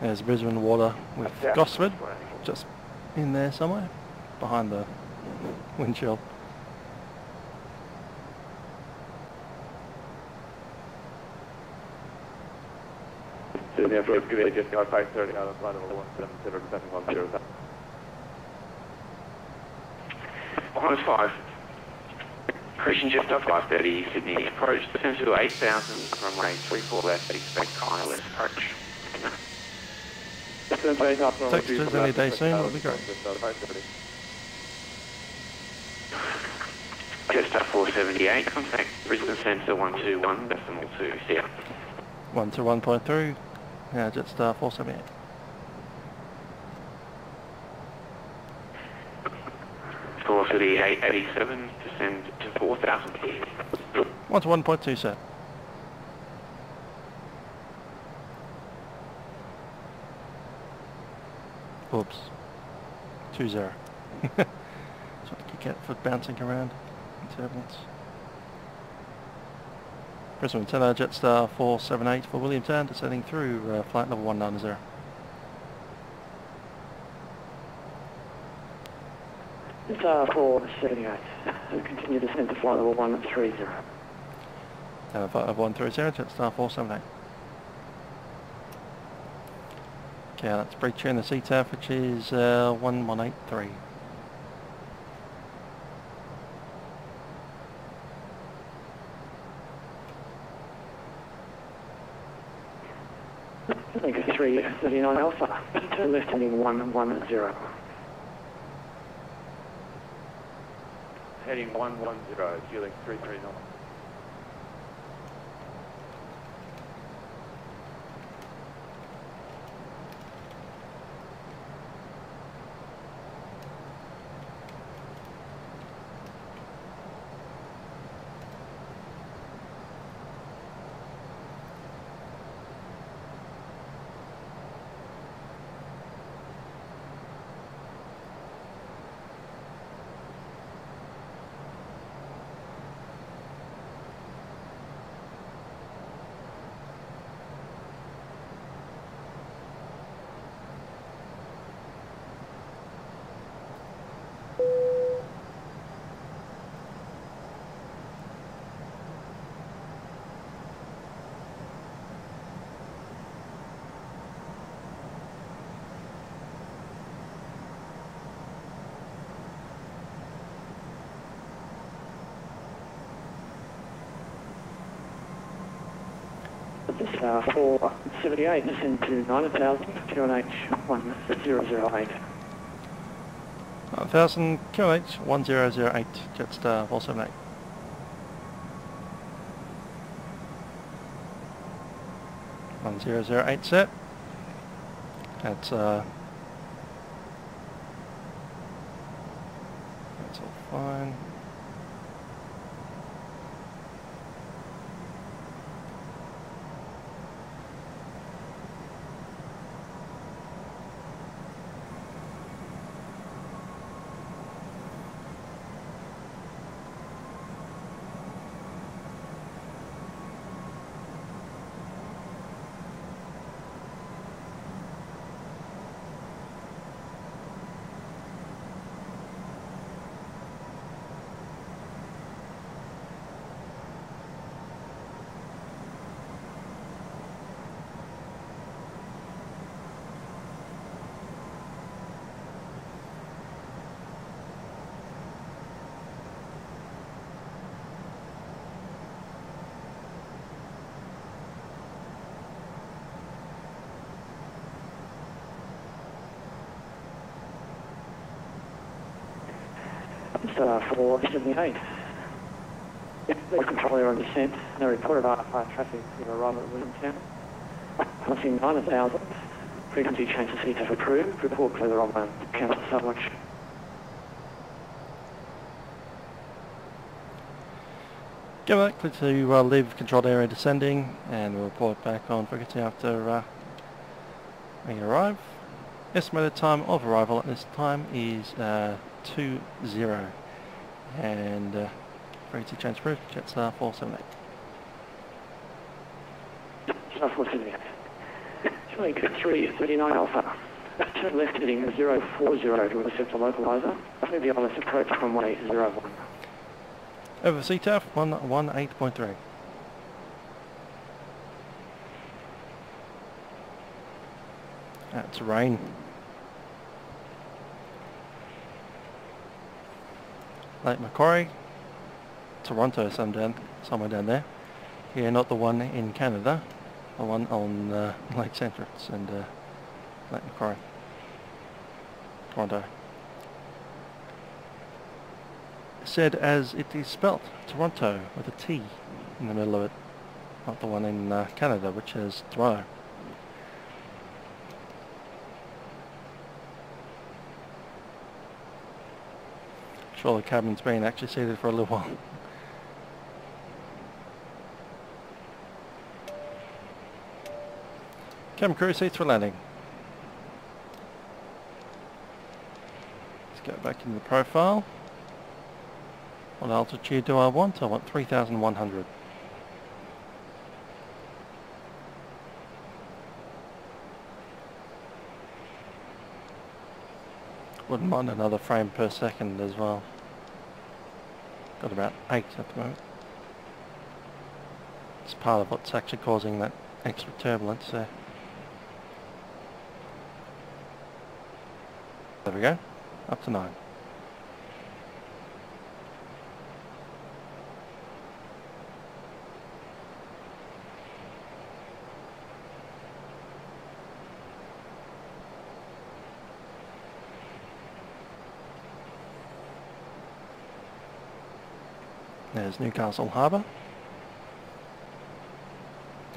Speaker 1: There's Brisbane Water with Gosford, just in there somewhere, behind the windshield.
Speaker 6: Sydney approach, give it just 530 out of flight level 170, depending on 0.
Speaker 3: Qantas 5. Christian Jetstar 530, Sydney approach, descend to 8000, runway 34 left, expect ILS approach.
Speaker 1: Text us any day soon, that'll be great.
Speaker 3: Jetstar 478, contact Brisbane Centre 121, decimal 2, see ya.
Speaker 1: 121.3, yeah, Jetstar 478.
Speaker 3: For the 887, descend to 4,000 feet.
Speaker 1: 121.2, sir. Oops. 20. That's what you get for bouncing around in turbulence. Brisbane Centre, Jetstar 478 for Williamtown, descending through flight level 190.
Speaker 6: Jetstar 478, continue descent to flight level 130.
Speaker 1: Flight level 130, Jetstar 478. Okay, let's breach in the CTAF, which is 1183.
Speaker 6: Thank you, 339 Alpha, turn left heading 110.
Speaker 3: Heading 110, fueling 339.
Speaker 6: Jetstar 478, descend to 9,000, QNH 1008.
Speaker 1: 9000, QNH 1008, Jetstar 478. .1008 set. That's all fine.
Speaker 6: Jetstar 478. Lead controller on descent. No report of RAAF traffic for arrival at Williamtown. Passing 9,000. Frequency change to CTAF approved. Report further on cancel subwatch.
Speaker 1: Go back to leave controlled area descending, and we'll report back on frequency after we arrive. Estimated time of arrival at this time is 20, and frequency change approved. Jetstar 478.
Speaker 6: Jetstar 478. Showing 339 Alpha. Turn left heading 040 to intercept the localizer. Move the ILS approach runway 01.
Speaker 1: Over CTAF 118.3. That's rain. Lake Macquarie, Toronto, somewhere down there. Yeah, not the one in Canada, the one on Lake Entrance, and Macquarie. Toronto. Said as it is spelt, Toronto, with a T in the middle of it. Not the one in Canada, which is Toronto. Sure, the cabin's been actually seated for a little while. Cabin crew seats for landing. Let's go back into the profile. What altitude do I want? I want 3,100. Wouldn't mind another frame per second as well. Got about 8 at the moment. It's part of what's actually causing that extra turbulence there. There we go, up to 9. There's Newcastle Harbour.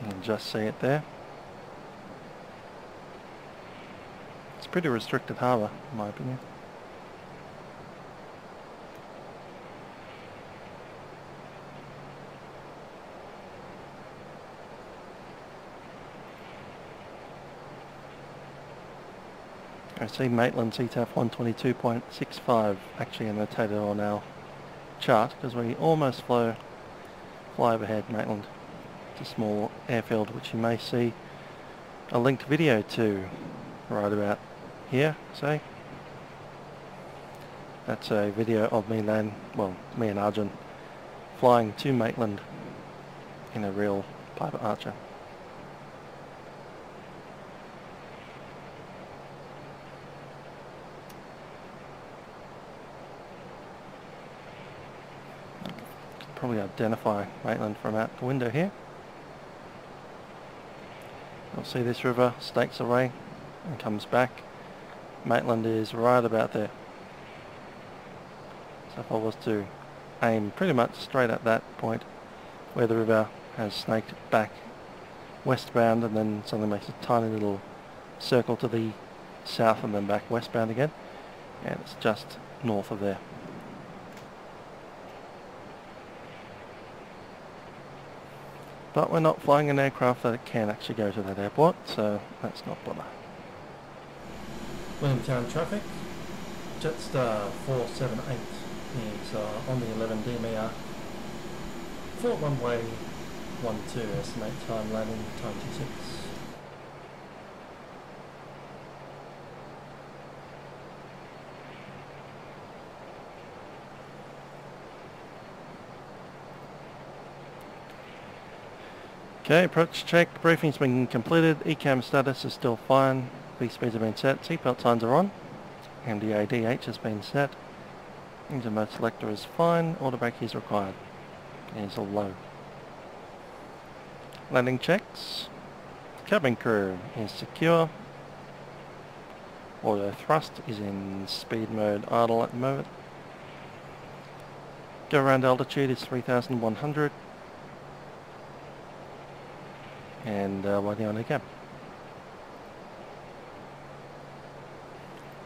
Speaker 1: You can just see it there. It's a pretty restricted harbour, in my opinion. I see Maitland CTAF 122.65 actually annotated on our chart because we almost fly overhead Maitland. It's a small airfield which you may see a linked video to right about here, say. That's a video of me me and Arjun flying to Maitland in a real Piper Archer. Probably identify Maitland from out the window here. You'll see this river stakes away and comes back. Maitland is right about there. So if I was to aim pretty much straight at that point where the river has snaked back westbound and then suddenly makes a tiny little circle to the south and then back westbound again, and it's just north of there. But we're not flying an aircraft that can actually go to that airport, so let's not bother. Williamtown traffic, Jetstar 478 is on the 11 DMER for runway 12, estimate time landing time 26. Okay, approach check, briefing's been completed, ECAM status is still fine, V-speeds have been set, seatbelt signs are on, MDADH has been set, engine mode selector is fine, auto brake is required, is all low. Landing checks, cabin crew is secure, auto thrust is in speed mode idle at the moment, go around altitude is 3,100. And waiting on the cab.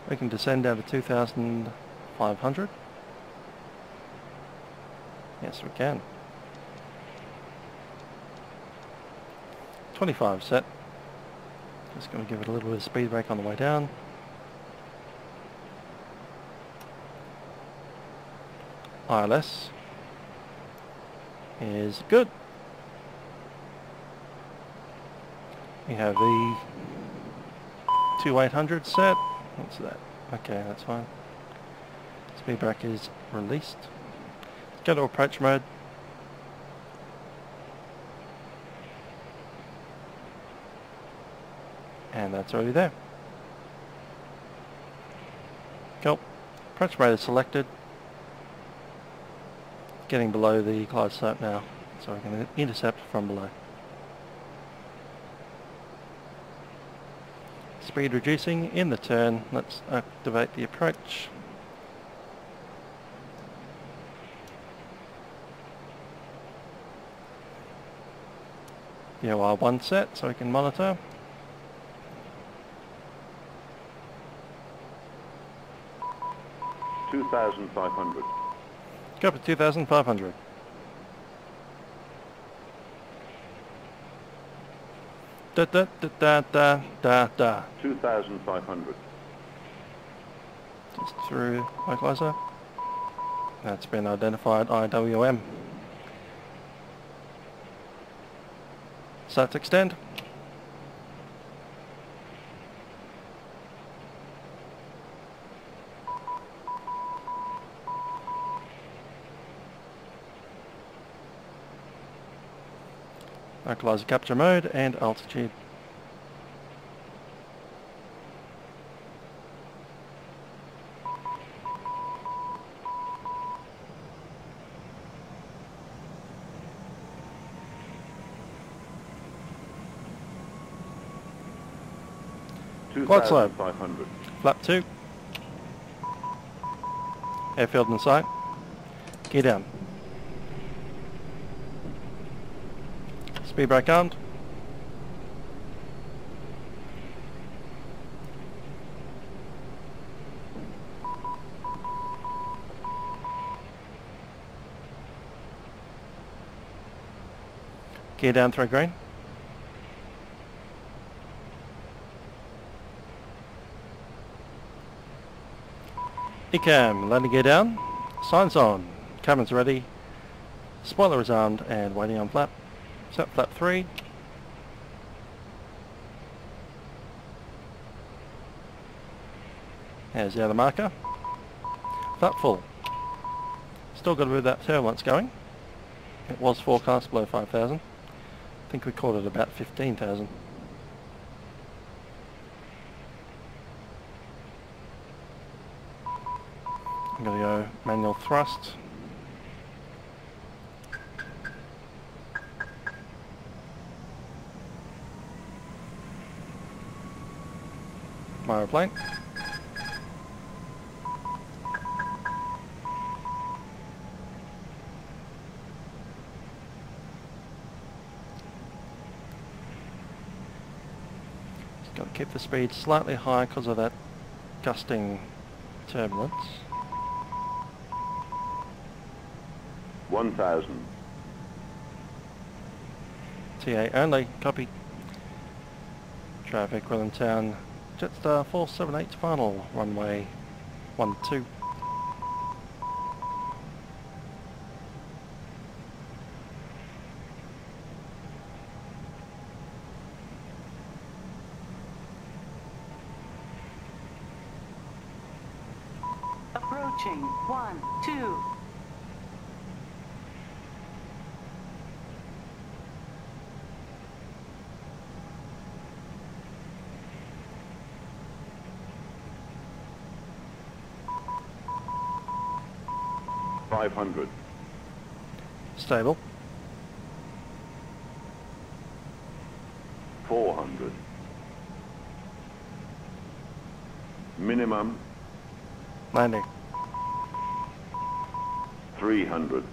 Speaker 1: We can descend down to 2,500. Yes, we can. 25 set. Just going to give it a little bit of speed brake on the way down. ILS is good. We have the 2800 set. What's that? Okay, that's fine. Speed brake is released. Let's go to approach mode. And that's already there. Cool. Approach mode is selected. Getting below the glide slope now, so we can intercept from below. Speed reducing in the turn. Let's activate the approach. The OR1 set so we can monitor.
Speaker 13: $2,500.
Speaker 1: Copy 2,500. Da da da da da da da.
Speaker 13: 2,500.
Speaker 1: Just through localizer. That's been identified IWM. Start to extend. Localizer capture mode and altitude. Quite slow.
Speaker 13: 2,500.
Speaker 1: Flap 2. Airfield in sight. Gear down. Speed brake armed. Gear down through green. ECAM, landing gear down, signs on, cabin's ready, spoiler is armed and waiting on flap. Set flap 3. There's the other marker. Flap full. Still got a bit of that turbulence going. It was forecast below 5,000. I think we caught it about 15,000. I'm going to go manual thrust. My aeroplane. Just got to keep the speed slightly high because of that gusting turbulence.
Speaker 13: 1,000.
Speaker 1: TA only, copy. Traffic, Williamtown, Jetstar 478 final, runway 12.
Speaker 9: Approaching 1, 2.
Speaker 13: $500.
Speaker 1: Stable.
Speaker 13: 400. Minimum.
Speaker 1: Landing.
Speaker 13: 300.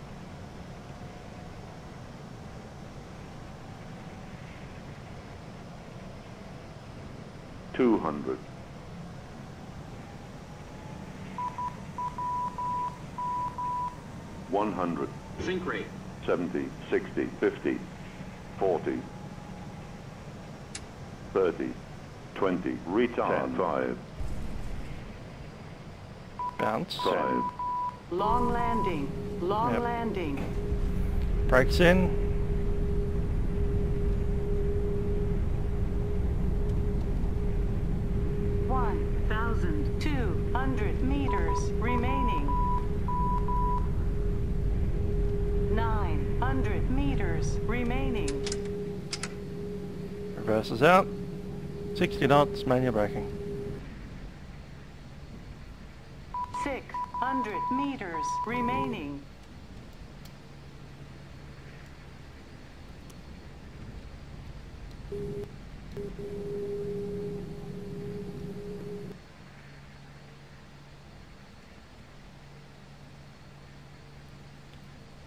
Speaker 13: 200. 100.
Speaker 14: Sync rate.
Speaker 13: 70, 60, 50, 40, 30, 20, retard 5.
Speaker 1: Bounce.
Speaker 13: 5.
Speaker 9: Long landing. Long landing.
Speaker 1: Brakes in.
Speaker 9: meters remaining. 900 meters remaining.
Speaker 1: Reverses out. 60 knots, manual braking.
Speaker 9: 600 meters remaining.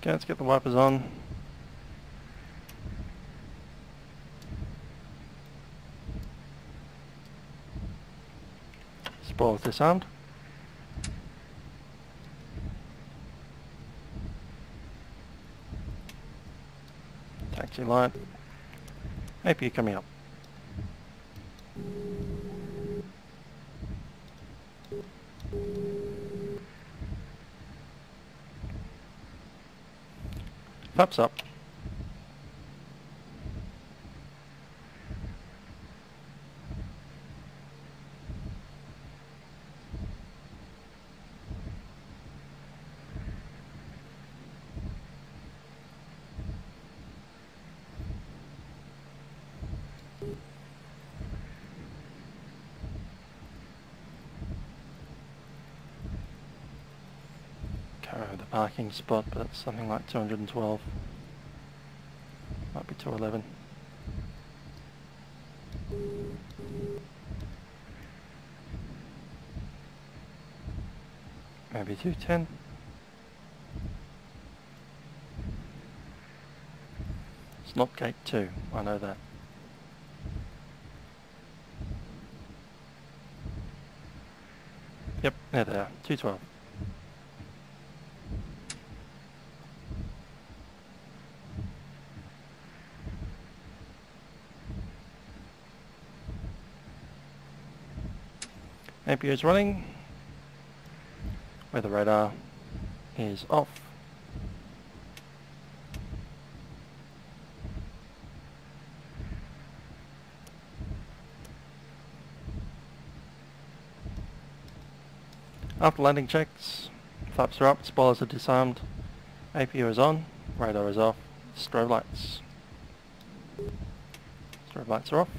Speaker 1: Okay, let's get the wipers on. Spoilers disarmed. Taxi light. APU coming up. Flaps up. The parking spot, but it's something like 212. Might be 211. Maybe 210. It's not gate 2, I know that. Yep, there they are, 212. APU is running. Weather radar is off. After landing checks, flaps are up, spoilers are disarmed, APU is on, radar is off, strobe lights. Strobe lights are off.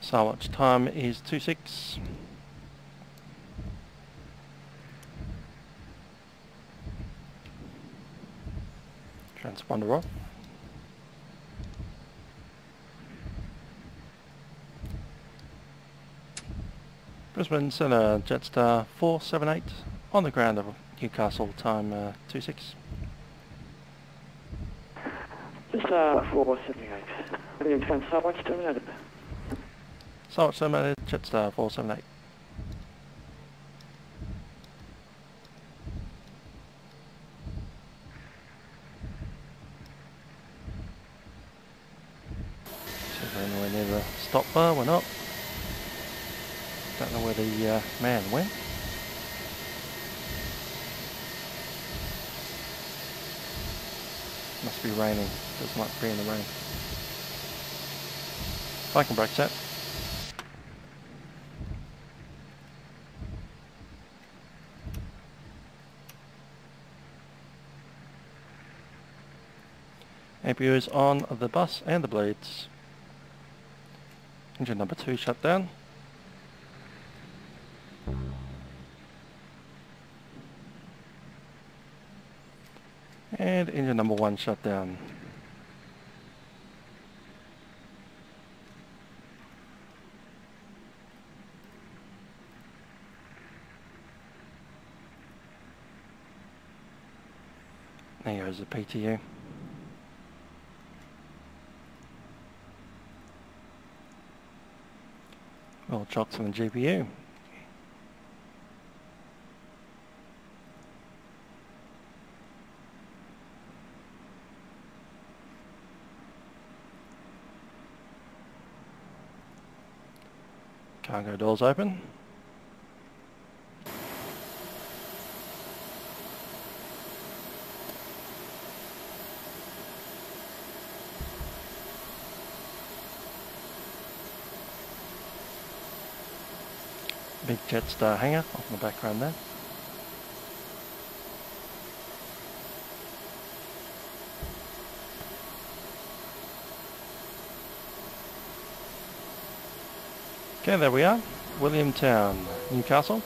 Speaker 1: So watch time is 26. Transponder off. Brisbane Centre Jetstar 478 on the ground of Newcastle, time 26.
Speaker 6: Jetstar 478. Williamtown Starwatch terminated.
Speaker 1: Starwatch terminated, Jetstar 478. So we're anywhere near the stop bar, we're not. Don't know where the man went. Must be raining, doesn't like to be in the rain. I can break that. APU is on the bus and the bleeds. Engine number 2 shut down. And engine number 1 shut down. There goes the PTU. Well, chocks on the GPU. Cargo doors open. Big Jetstar hangar off in the background there. Okay, there we are. Williamtown, Newcastle.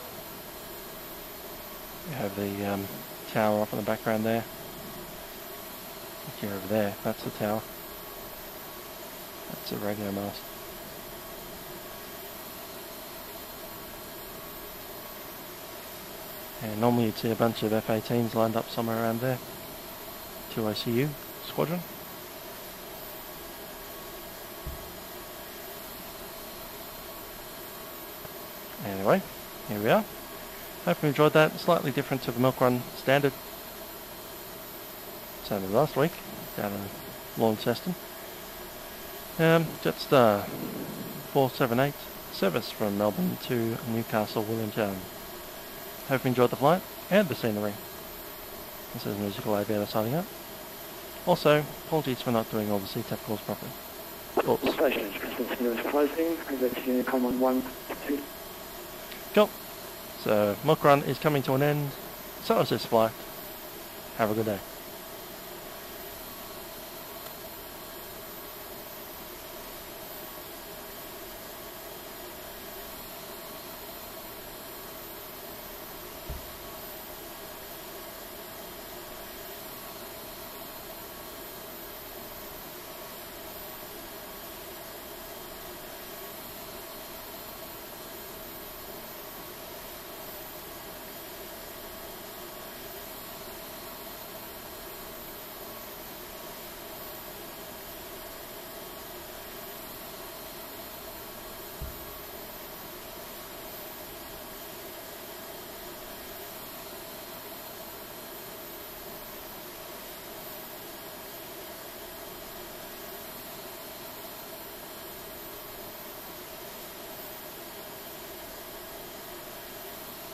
Speaker 1: You have the tower off in the background there. If you're over there, that's the tower. That's a radio mast. And normally you'd see a bunch of F-18s lined up somewhere around there. 2ICU squadron. Anyway, here we are. Hope you enjoyed that. Slightly different to the Milkrun standard. Same as last week, down in Launceston. Jetstar 478, service from Melbourne to Newcastle, Williamtown. Hope you enjoyed the flight and the scenery. This is Musical Aviator signing up. Also, apologies for not doing all the CTAP calls properly. Oops.
Speaker 6: Station is closing. Over to Unicom on 1, 2.
Speaker 1: Cool. So, Milkrun is coming to an end. So is this flight. Have a good day.